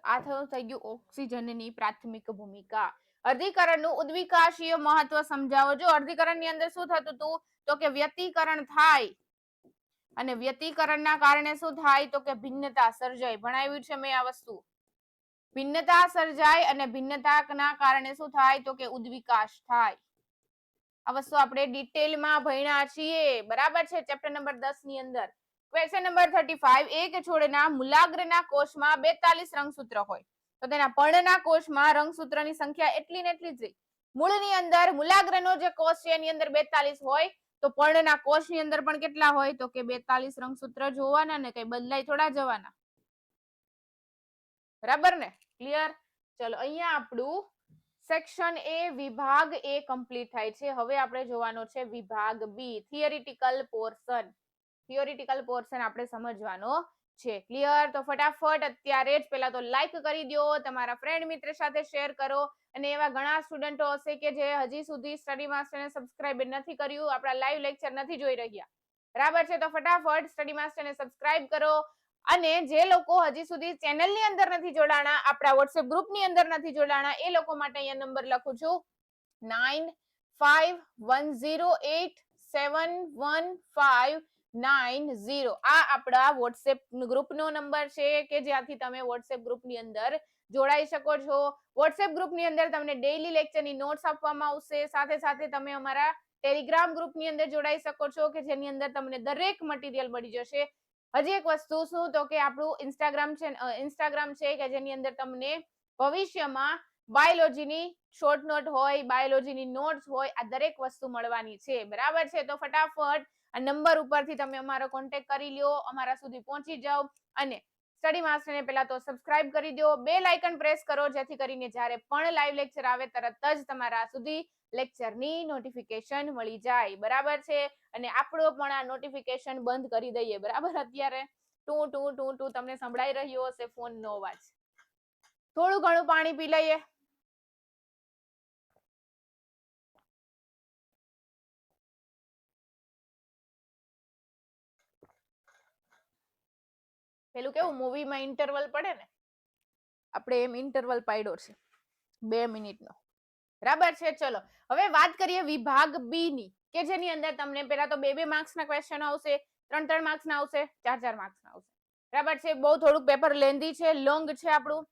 આ થઈ ગયું ઓક્સિજનની પ્રાથમિક ભૂમિકા. અર્ધીકરણનું ઉદ્વિકાશીય મહત્વ સમજાવો. જો અર્ધીકરણની અંદર શું થતું હતું? તો કે વ્યતિકરણ થાય અને વ્યતિકરણના કારણે શું થાય? તો કે ભિન્નતા સર્જાય. ભણાવ્યું છે મેં આ વસ્તુ. ભિન્નતા સર્જાય અને ભિન્નતાના કારણે શું થાય? તો કે ઉદ્વિકાશ થાય. આ વસ્તુ આપણે ડિટેલમાં ભણ્યા છીએ. બરાબર છે? ચેપ્ટર નંબર 10 ની અંદર. Question number 35. એક છોડના મૂલાગ્રના કોષમાં 42 રંગસૂત્ર હોય તો તેના પર્ણના કોષમાં રંગસૂત્રની સંખ્યા એટલી ને એટલી જ રહી. મૂળની અંદર મૂલાગ્રનો જે કોષ છે એની અંદર 42 હોય તો પર્ણના કોષની અંદર પણ કેટલા હોય? તો કે 42 રંગસૂત્ર જોવાના ને કઈ બદલાઈ થોડા જવાના. બરાબર ને? ક્લિયર? ચલો અહીંયા આપણું સેક્શન એ વિભાગ એ કમ્પ્લીટ થાય છે. હવે આપણે જોવાનો છે વિભાગ બી, થિયરિટિકલ પોર્શન. થિયોરિટિકલ પોર્શન આપણે સમજવાનો છે. ક્લિયર? તો ફટાફટ અત્યારે જ પહેલા તો લાઈક કરી દો, તમારા ફ્રેન્ડ મિત્ર સાથે શેર કરો અને એવા ઘણા સ્ટુડન્ટો હશે કે જે હજી સુધી સ્ટડી માસ્ટરને સબસ્ક્રાઇબ નથી કર્યું, આપણા લાઈવ લેક્ચર નથી જોઈ રહ્યા. બરાબર છે? તો ફટાફટ સ્ટડી માસ્ટરને સબસ્ક્રાઇબ કરો અને જે લોકો હજી સુધી ચેનલની અંદર નથી જોડાણા, આપણા વોટ્સએપ ગ્રુપની અંદર નથી જોડાણા, એ લોકો માટે અહીંયા નંબર લખું છું 9510871590. આ આપણા વોટ્સએપ ગ્રુપનો નંબર છે કે જ્યાંથી તમે વોટ્સએપ ગ્રુપની અંદર જોડાઈ શકો છો. વોટ્સએપ ગ્રુપની અંદર તમને ડેઈલી લેક્ચરની નોટ્સ આપવામાં આવશે. સાથે સાથે તમે અમારા ટેલિગ્રામ ગ્રુપની અંદર જોડાઈ શકો છો કે જેની અંદર તમને દરેક મટીરિયલ મળી જશે. હજી એક વસ્તુ શું? તો કે આપણું ઇન્સ્ટાગ્રામ છે કે જેની અંદર તમને ભવિષ્યમાં બાયોલોજીની શોર્ટ નોટ હોય, બાયોલોજીની નોટ્સ હોય, આ દરેક વસ્તુ મળવાની છે. બરાબર છે? તો ફટાફટ આ નંબર ઉપરથી તમે અમારો કોન્ટેક્ટ કરી લ્યો, અમારા સુધી પહોંચી જાઓ અને સ્ટડી માસ્ટરને પહેલા તો સબસ્ક્રાઇબ કરી દો, બેલ આઇકન પ્રેસ કરો જેથી કરીને જ્યારે પણ લાઈવ લેક્ચર આવે તરત જ તમારા સુધી લેક્ચરની નોટિફિકેશન મળી જાય. બરાબર છે? અને આપણો પણ આ નોટિફિકેશન બંધ કરી દઈએ. બરાબર? અત્યારે ટુ ટુ ટુ ટુ તમને સંભળાઈ રહ્યો હશે ફોનનો અવાજ. થોડું ઘણું પાણી પી લઈએ. પેલું કેવું મૂવીમાં ઇન્ટરવલ પડે ને, આપણે એમ ઇન્ટરવલ પાડ્યો છે 2 મિનિટનો. બરાબર છે? ચલો હવે વાત કરીએ વિભાગ બી ની કે જેની અંદર તમને પહેલા તો 2 માર્ક્સના ક્વેશ્ચન આવશે, 3 માર્ક્સના આવશે, 4 માર્ક્સના આવશે. બરાબર છે? બહુ થોડુંક પેપર લેન્ધી છે, લોંગ છે આપણું,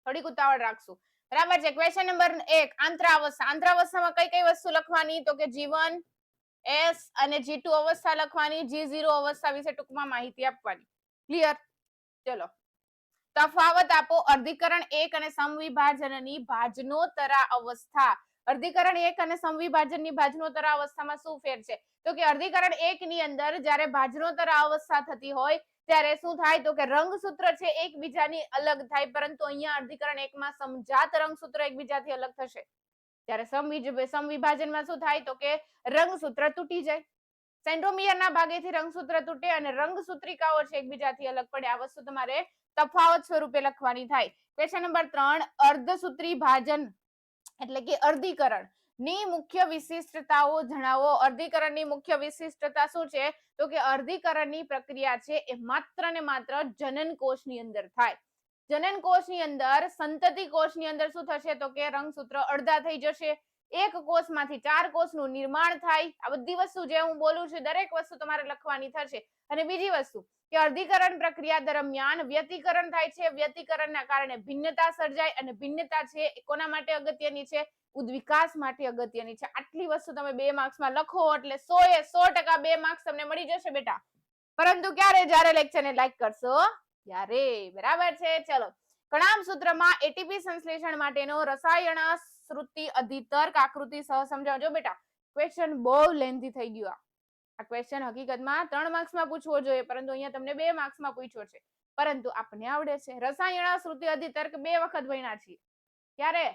થોડીક ઉતાવળ રાખશું. બરાબર છે? Question number 1 આંતરાવસ્થા. આંતરાવસ્થામાં કઈ કઈ વસ્તુ લખવાની? તો કે G1 S અને G2 અવસ્થા લખવાની, G0 અવસ્થા વિશે ટૂંકમાં માહિતી આપવાની. ક્લિયર? ચલો તફાવત આપો અર્ધીકરણ 1 અને સમવિભાજનની ભાજનોતરા અવસ્થા. અર્ધીકરણ 1 અને સમવિભાજનની ભાજનોતરા અવસ્થામાં શું ફેર છે? તો કે અર્ધીકરણ 1 ની અંદર જ્યારે ભાજનોતરા અવસ્થા થતી હોય ત્યારે શું થાય? તો કે રંગસૂત્ર છે એકબીજાની અલગ થાય, પરંતુ અહીંયા અર્ધીકરણ 1 માં સમજાત રંગસૂત્ર એકબીજાથી અલગ થશે. ત્યારે સમવિભાજનમાં શું થાય? તો કે રંગસૂત્ર તૂટી જાય. સેન્ટ્રોમિયરના ભાગેથી રંગસૂત્ર તૂટે અને રંગસૂત્રિકાઓ છે એકબીજાથી અલગ પડે. આ વસ્તુ તમારે તફાવત સ્વરૂપે લખવાની થાય. ક્વેશ્ચન નંબર 3 અર્ધસૂત્રી ભાજન એટલે કે અર્ધીકરણ ની મુખ્ય વિશિષ્ટતાઓ જણાવો. અર્ધીકરણની મુખ્ય વિશિષ્ટતા શું છે? તો કે અર્ધીકરણની પ્રક્રિયા છે એ માત્ર ને માત્ર જનન કોષની અંદર થાય. જનન કોષની અંદર સંતતિ કોષની અંદર શું થશે? તો કે રંગસૂત્ર અડધા થઈ જશે. એક કોષમાંથી 4 કોષનું નિર્માણ થાય. આ બધી વસ્તુ જે હું બોલું છું દરેક વસ્તુ તમારે લખવાની થશે. અને બીજી વસ્તુ કે અર્ધીકરણ પ્રક્રિયા દરમિયાન વ્યતિકરણ થાય છે. વ્યતિકરણના કારણે ભિન્નતા સર્જાય અને ભિન્નતા છે કોના માટે અગત્યની છે? ઉદ્વિકાસ માટે અગત્યની છે. આટલી વસ્તુ તમે 2 માર્ક્સમાં લખો એટલે 100% 2 માર્ક્સ તમને મળી જશે બેટા. પરંતુ ક્યારે? જ્યારે લેક્ચરને લાઈક કરશો ત્યારે. બરાબર છે? ચલો કણામ સૂત્રમાં એટીપી સંશ્લેષણ માટેનો રસાયણ શ્રુતિ અધિતર્ક આકૃતિ સહ સમજાવજો. બેટા ક્વેશ્ચન બહુ લેન્ધી થઈ ગયું. આ ક્વેશ્ચન હકીકતમાં 3 માર્ક્સમાં પૂછવો જોઈએ, પરંતુ અહીંયા તમને 2 માર્ક્સમાં પૂછ્યો છે. પરંતુ આપણને આવડે છે. રસાયણ શ્રુતિ અધિતર્ક 2 વખત ભણ્યા છીએ. ક્યારે?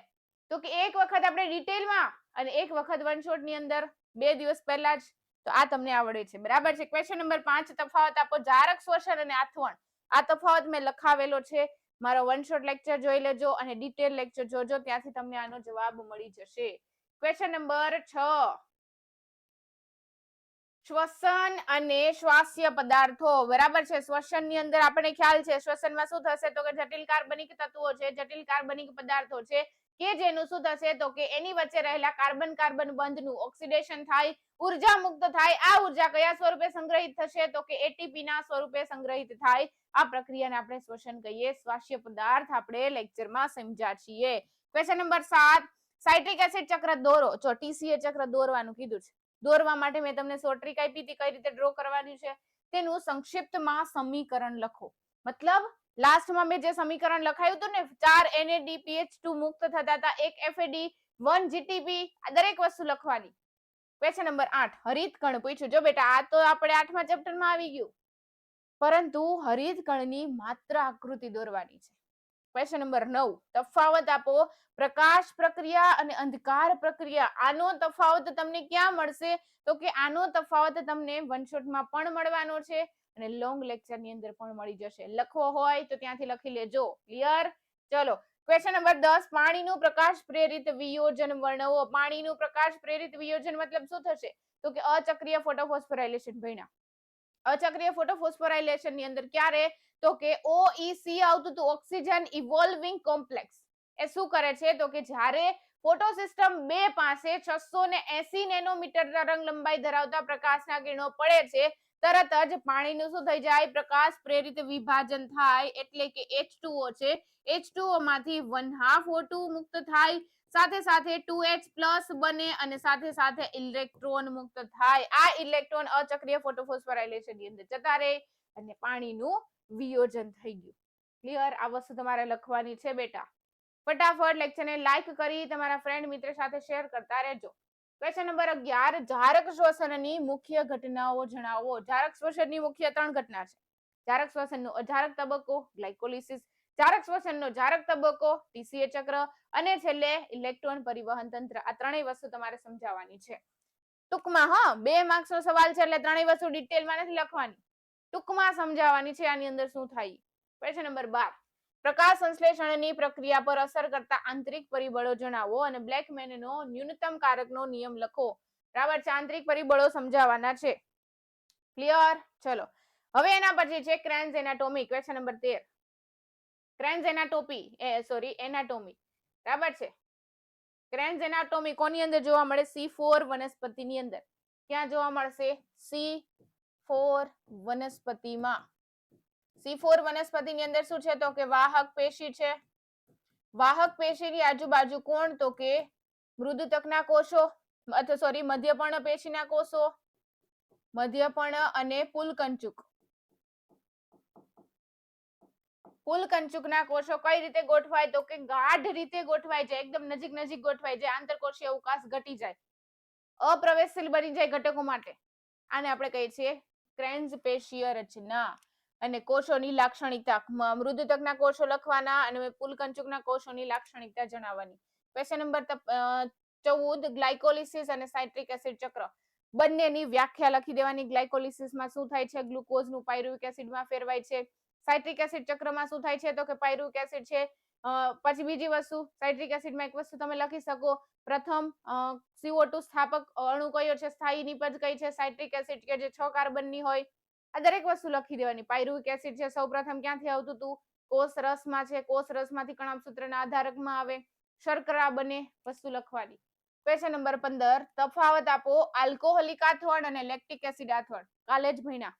તો કે એક વખત આપણે ડિટેલમાં અને એક વખત વન શોટ ની અંદર 2 દિવસ પહેલા જ. તો આ તમને આવડે છે. બરાબર છે? ક્વેશ્ચન નંબર 5 તફાવત આપો જારક શ્વસન અને આથવણ. આ તફાવત મેં લખાવેલો છે. મારો વન શોટ લેક્ચર જોઈ લેજો અને ડિટેલ લેક્ચર જોજો, ત્યાંથી તમને આનો જવાબ મળી જશે. ક્વેશ્ચન નંબર 6 શ્વસન અને શ્વાસ્ય પદાર્થો, બરાબર છે. શ્વસનની અંદર આપણે ખ્યાલ છે, શ્વસનમાં શું થશે તો કે જટિલ કાર્બનિક તત્વો છે, જટિલ કાર્બનિક પદાર્થો છે કે જેનું શું થશે તો કે એની વચ્ચે રહેલા કાર્બન કાર્બન બંધનું ઓક્સિડેશન થાય, ઉર્જા મુક્ત થાય. આ ઉર્જા કયા સ્વરૂપે સંગ્રહિત થશે તો કે એટીપી ના સ્વરૂપે સંગ્રહિત થાય. આ પ્રક્રિયાને આપણે શ્વસન કહીએ. શ્વાસ્ય પદાર્થ આપણે લેક્ચરમાં સમજ્યા છીએ. ક્વેશ્ચન નંબર 7, સાઇટ્રિક એસિડ ચક્ર દોરો. જો ટીસીએ ચક્ર દોરવાનું કીધું છે, દોરવા માટે મેં તમને શોર્ટ ટ્રીક આપી હતી, કઈ રીતે ડ્રો કરવાની છે તેનું સંક્ષિપ્તમાં સમીકરણ લખો. મતલબ લાસ્ટમાં મેં જે સમીકરણ લખાયું હતું ને, 4 NADPH2 મુક્ત થતા હતા, 1 FAD, 1 GTP, આ દરેક વસ્તુ લખવાની. ક્વેશ્ચન નંબર 8, હરિત કણ પૂછ્યું. જો બેટા આ તો આપણે 8મા ચેપ્ટરમાં આવી ગયું, પરંતુ હરિત કણની માત્ર આકૃતિ દોરવાની છે. ક્વેશ્ચન નંબર 9, તફાવત આપો પ્રકાશ પ્રક્રિયા અને અંધકાર પ્રક્રિયા. આનો તફાવત તમને ક્યાં મળશે તો કે આનો તફાવત તમને વન શોટમાં પણ મળવાનો છે અને લોંગ લેક્ચરની અંદર પણ મળી જશે. લખવો હોય તો ત્યાંથી લખી લેજો. ક્લિયર? ચલો ક્વેશ્ચન નંબર 10, પાણીનું પ્રકાશ પ્રેરિત વિયોજન વર્ણવો. પાણીનું પ્રકાશ પ્રેરિત વિયોજન મતલબ શું થશે તો કે અચક્રીય ફોટોફોસ્ફોરાયલેશન ભણ્યા. અચક્રીય ફોટોફોસ્ફોરાયલેશન ની અંદર ક્યારે તો કે OEC આવતું હતું, ઓક્સિજન ઇવોલ્વિંગ કોમ્પ્લેક્સ. એ શું કરે છે તો કે જ્યારે ફોટોસિસ્ટમ 2 પાસે 680 નેનોમીટર તરંગ લંબાઈ ધરાવતા પ્રકાશના કિરણો પડે છે, તરત જ પાણીનું શું થઈ જાય, પ્રકાશ પ્રેરિત વિભાજન થાય, એટલે કે H2O છે, H2O માંથી 1/2 O2 મુક્ત થાય, સાથે સાથે 2H+ બને અને સાથે સાથે ઇલેક્ટ્રોન મુક્ત થાય. આ ઇલેક્ટ્રોન અચક્રીય ફોટોફોસ્ફોરાયલેશન ની અંદર જતા રહે અને પાણીનું વિયોજન થઈ ગયું. ક્લિયર? આ વસ્તુ તમારે લખવાની છે બેટા. ફટાફટ લેક્ચરને લાઈક કરી તમારા ફ્રેન્ડ મિત્ર સાથે શેર કરતા રહેજો. ક્વેશ્ચન નંબર 11, જારક શ્વસનની મુખ્ય ઘટનાઓ જણાવો. જારક શ્વસનની મુખ્ય 3 ઘટના છે. જારક શ્વસનનો અજારક તબક્કો ગ્લાયકોલિસિસ, જારક શ્વસનનો જારક તબક્કો ટીસીએ ચક્ર અને છેલ્લે ઇલેક્ટ્રોન પરિવહન તંત્ર. આ ત્રણેય વસ્તુ તમારે સમજાવવાની છે. ટૂંકમાં 2 માર્ક્સનો સવાલ છે એટલે ત્રણેય વસ્તુ ડિટેલમાં નથી લખવાની, ટૂંકમાં સમજાવવાની છે આની અંદર શું થાય. ક્વેશ્ચન નંબર 12, પ્રકાશ સંશ્લેષણની પ્રક્રિયા પર અસર કરતા આંતરિક પરિબળો જણાવો અને બ્લેકમેનનો ન્યૂનતમ કારકનો નિયમ લખો. બરાબર છે, આંતરિક પરિબળો સમજાવવાના છે. ક્લિયર? ચલો હવે એના પછી છે cranes anatomy. Question number 13, cranes anatomy. બરાબર છે, ક્રેન્સ એનાટોમી કોની અંદર જોવા મળે? C4 વનસ્પતિની અંદર. ક્યાં જોવા મળશે? C4 વનસ્પતિમાં. C4 વનસ્પતિની અંદર શું છે તો કે વાહક પેશી છે. વાહક પેશીની આજુબાજુ કોણ તો કે મૃદુતકના કોષો, અથવા સોરી મધ્યપર્ણ પેશીના કોષો, મધ્યપર્ણ અને પુલકંચુક. પુલકંચુકના કોષો કઈ રીતે ગોઠવાય તો કે ગાઢ રીતે ગોઠવાય છે, એકદમ નજીક નજીક ગોઠવાય છે, આંતરકોષીય અવકાશ ઘટી જાય, અપ્રવેશશીલ બની જાય ઘટકો માટે. આને આપણે કહીએ છીએ ક્રેન્સ પેશીય રચના. અને કોષોની લાક્ષણિકતા, મૃદુતકના કોષો લખવાના અને પુલકંચુકના કોષોની લાક્ષણિકતા જણાવવાની. ક્વેશ્ચન નંબર 14, ગ્લાયકોલિસિસ અને સાઇટ્રિક એસિડ ચક્ર. બંનેની વ્યાખ્યા લખી દેવાની. ગ્લાયકોલિસિસમાં શું થાય છે? ગ્લુકોઝનું પાયરુવિક એસિડમાં ફેરવાય છે. સાઇટ્રિક એસિડ ચક્રમાં શું થાય છે તો કે પાયરુવિક એસિડ છે. પછી બીજી વસ્તુ, સાઇટ્રિક એસિડમાં એક વસ્તુ તમે લખી શકો, પ્રથમ CO2 સ્થાપક અણુ કયો છે, સ્થાયી નિપજ કઈ છે, સાઇટ્રિક એસિડ કે જે 6 કાર્બનની હોય. આ દરેક વસ્તુ લખી દેવાની. પાયરુવિક એસિડ છે સૌપ્રથમ ક્યાંથી આવતું હતું? કોષ રસમાં છે, કોષ રસમાંથી કણાભસૂત્રના આધારકમાં આવે, શર્કરા બને, વસ્તુ લખવાની. ક્વેશ્ચન નંબર 15, તફાવત આપો આલ્કોહોલિક આથવણ અને લેક્ટિક એસિડ આથવણ. કાલે જ ભણ્યા.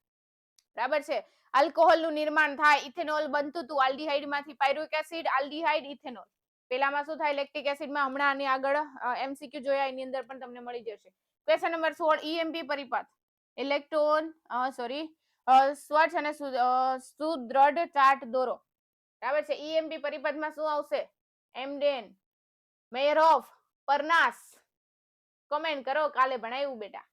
બરાબર છે, આલ્કોહોલનું નિર્માણ થાય, ઇથેનોલ બનતું હતું આલ્ડીહાઇડમાંથી, પાયરુવિક એસિડ, આલ્ડીહાઇડ, ઇથેનોલ. પેલામાં શું થાય? લેક્ટિક એસિડમાં. હમણાં આની આગળ MCQ જોયા, એની અંદર પણ તમને મળી જશે. Question number 16, EMP પરિપથ. ઇલેક્ટ્રોન સ્વચ્છ અને સુદ્રઢ ચાર્ટ દોરો. બરાબર છે, EMP પરિપથમાં શું આવશે? એમડેન, મેયરોફ, પરનાસ. કમેન્ટ કરો, કાલે ભણાવ્યું બેટા.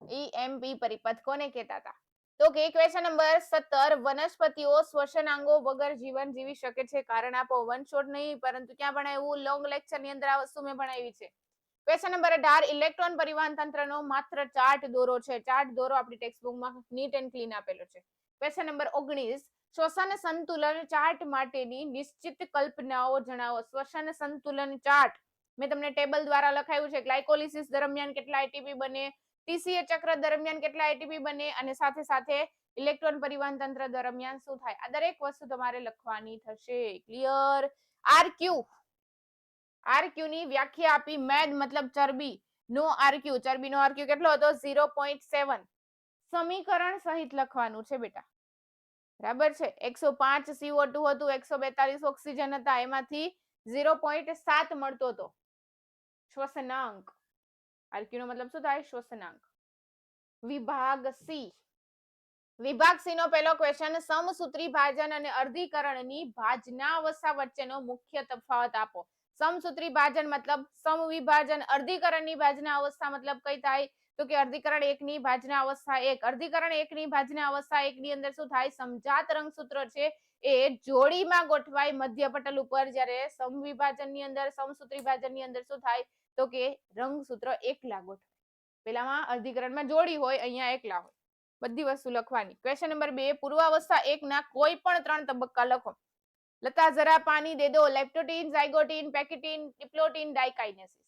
EMP પરિપથ કોને કહેતા હતા તો કે ક્વેશ્ચન નંબર 17, વનસ્પતિઓ શ્વસનાંગો વગર જીવન જીવી શકે છે? કારણ આપો. વન શોટ નહીં, પરંતુ ક્યાં ભણાવ્યું? લોંગ લેક્ચર ની અંદર આ વસ્તુ મેં ભણાવી છે. ક્વેશ્ચન નંબર 18, ઇલેક્ટ્રોન પરિવહન તંત્રનો માત્ર ચાર્ટ દોરો છે. ચાર્ટ દોરો આપણી ટેક્સ્ટ બુકમાં નીટ એન્ડ ક્લીન આપેલો છે. ક્વેશ્ચન નંબર 19, શ્વસન સંતુલન ચાર્ટ માટેની નિશ્ચિત કલ્પનાઓ જણાવો. શ્વસન સંતુલન ચાર્ટ મેં તમને ટેબલ દ્વારા લખાયું છે. ગ્લાયકોલિસિસ દરમિયાન કેટલા એટીપી બને, ટીસીએ ચક્ર દરમિયાન કેટલા એટીપી બને અને સાથે સાથે ઇલેક્ટ્રોન પરિવહન તંત્ર દરમિયાન શું થાય, આ દરેક વસ્તુ તમારે લખવાની થશે. ક્લિયર? આરક્યુ ની વ્યાખ્યા આપી, મેદ મતલબ ચરબી, નો આરક્યુ, ચરબીનો આરક્યુ કેટલો હતો 0.7. સમીકરણ સહિત લખવાનું છે બેટા, બરાબર છે. 105 CO2 હતું, 142 ઓક્સિજન હતા, એમાંથી 0.7 મળતો હતો શ્વસનાંક. આરક્યુ નો મતલબ શું થાય? શ્વસનાંક. વિભાગ સી. વિભાગ સી નો પહેલો ક્વેશ્ચન, સમસૂત્રી ભાજન અને અર્ધીકરણની ભાજનાવસ્થા વચ્ચેનો મુખ્ય તફાવત આપો. સમસૂત્રી ભાજન મતલબ સમવિભાજન, અર્ધીકરણની ભાજના અવસ્થા મતલબ કઈ થાય? તો કે અર્ધીકરણ 1 ની ભાજના અવસ્થા 1. અર્ધીકરણ 1 ની ભાજના અવસ્થા 1 ની અંદર શું થાય? સમજાત રંગસૂત્ર છે એ જોડીમાં ગોઠવાય મધ્ય પટલ ઉપર, જ્યારે સમવિભાજનની અંદર, સમસૂત્રી ભાજનની અંદર શું થાય? તો કે રંગસૂત્ર એકલા ગોઠવાય. પેલામાં અર્ધીકરણમાં જોડી હોય, અહીંયા એકલા હોય. બધી વસ્તુ લખવાની. ક્વેશ્ચન નંબર 2, પૂર્વાવસ્થા 1 ના કોઈ પણ 3 તબક્કા લખો. લતા જરા પાણી દે દો. લેપ્ટોટીન, ઝાયગોટીન, પેક્ટિન, ડિપ્લોટીન, ડાયકાઇનેસિસ.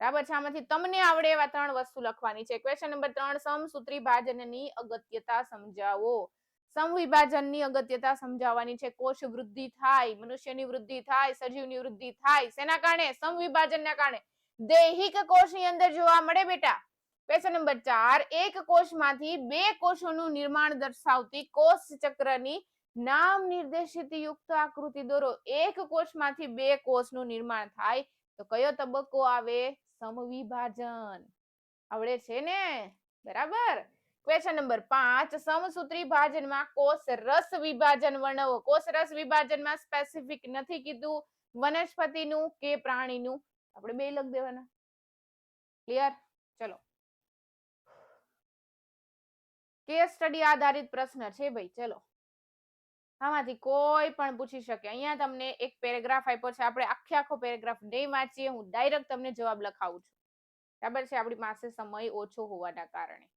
બરાબર છે. આમાંથી તમને આવડે એવા 3 વસ્તુ લખવાની છે. ક્વેશ્ચન નંબર 3, સમસૂત્રી ભાજનની અગત્યતા સમજાવો. સમવિભાજનની અગત્યતા સમજાવવાની છે. કોષ વૃદ્ધિ થાય, મનુષ્યની વૃદ્ધિ થાય, સજીવની વૃદ્ધિ થાય. શેના કારણે? સમવિભાજનના કારણે. દૈહિક કોષની અંદર જોવા મળે બેટા. ક્વેશ્ચન નંબર 4, એક કોષમાંથી 2 કોષોનું નિર્માણ દર્શાવતી કોષ ચક્રની નામ નિર્દેશિત યુક્ત આકૃતિ દોરો. એક કોષમાંથી 2 કોષનું નિર્માણ થાય તો કયો તબક્કો આવે? સમવિભાજન. આવડે છે ને? બરાબર. ક્વેશ્ચન નંબર 5, સમસૂત્રી ભાજનમાં કોષ રસ વિભાજન વર્ણવો. કોષ રસ વિભાજનમાં સ્પેસિફિક નથી કીધું, વનસ્પતિનું કે પ્રાણીનું, આપણે બે લખ દેવાના. ક્લિયર? ચલો, કેસ સ્ટડી આધારિત પ્રશ્ન છે ભાઈ. ચલો, આમાંથી કોઈ પણ પૂછી શકે. અહીંયા તમને એક પેરેગ્રાફ આપ્યો છે, આપણે આખો પેરેગ્રાફ નહીં વાંચીએ, હું ડાયરેક્ટ તમને જવાબ લખાવું છું. બરાબર છે? આપણી પાસે સમય ઓછો હોવાના કારણે.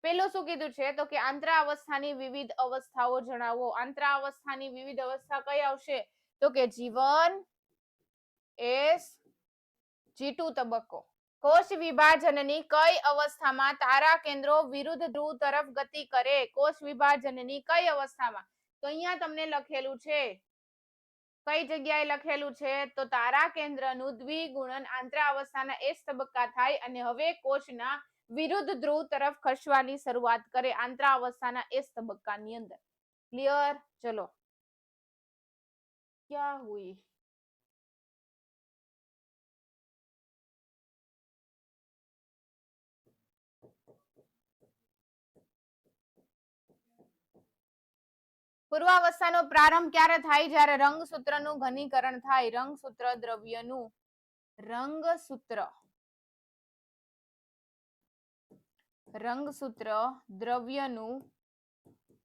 પેલું શું કીધું છે? તો કે આંતરાવસ્થાની વિવિધ અવસ્થાઓ જણાવો. આંતરાવસ્થાની વિવિધ અવસ્થા કઈ આવશે? તો કે G1, S, G2 તબક્કો. કોષ વિભાજનની કઈ અવસ્થામાં તારા કેન્દ્રો વિરુદ્ધ ધ્રુવ તરફ ગતિ કરે? કોષ વિભાજનની કઈ અવસ્થામાં? તો અહીંયા તમને લખેલું છે, કઈ જગ્યાએ લખેલું છે? તો તારા કેન્દ્રનું દ્વિગુણન આંતરાવસ્થાના S તબક્કા થાય અને હવે કોષના વિરુદ્ધ ધ્રુવ તરફ ખસવાની શરૂઆત કરે આંતરાવસ્થાના S તબક્કાની અંદર. ક્લિયર? ચલો, ક્યાં હુઈ? પૂર્વાવસ્થાનો પ્રારંભ ક્યારે થાય? જ્યારે રંગસૂત્રનું ઘનીકરણ થાય. રંગસૂત્ર દ્રવ્યનું રંગસૂત્ર દ્રવ્યનું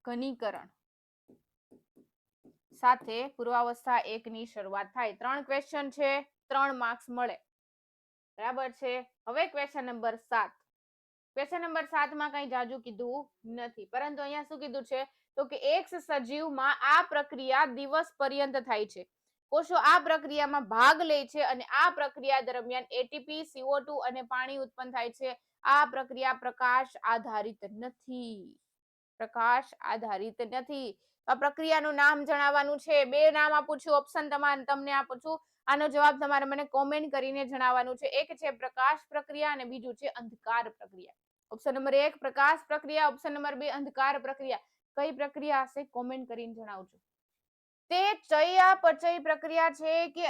ઘનીકરણ સાથે પૂર્વાવસ્થા 1 ની શરૂઆત થાય. 3 ક્વેશ્ચન છે, 3 માર્ક્સ મળે. બરાબર છે? હવે ક્વેશ્ચન નંબર 7. ક્વેશ્ચન નંબર 7 માં કઈ જાજુ કીધું નથી, પરંતુ અહીંયા શું કીધું છે? તો કે એક સજીવમાં આ પ્રક્રિયા દિવસ પર્યંત થાય છે. કોષો આ પ્રક્રિયામાં ભાગ લે છે અને આ પ્રક્રિયા દરમિયાન એટીપી, CO2 અને પાણી ઉત્પન્ન થાય છે. આ પ્રક્રિયા પ્રકાશ આધારિત નથી. પ્રકાશ આધારિત નથી. આ પ્રક્રિયાનું નામ જણાવવાનું છે. 2 નામ આપું છું, ઓપ્શન તમને આપું છું. આનો જવાબ તમારે મને કોમેન્ટ કરીને જણાવવાનું છે. એક છે પ્રકાશ પ્રક્રિયા અને બીજું છે અંધકાર પ્રક્રિયા. ઓપ્શન નંબર 1 પ્રકાશ પ્રક્રિયા, ઓપ્શન નંબર 2 અંધકાર પ્રક્રિયા. કઈ પ્રક્રિયા હશે? કોમેન્ટ કરીને જણાવજો. તે ચયાપચય પ્રક્રિયા છે કે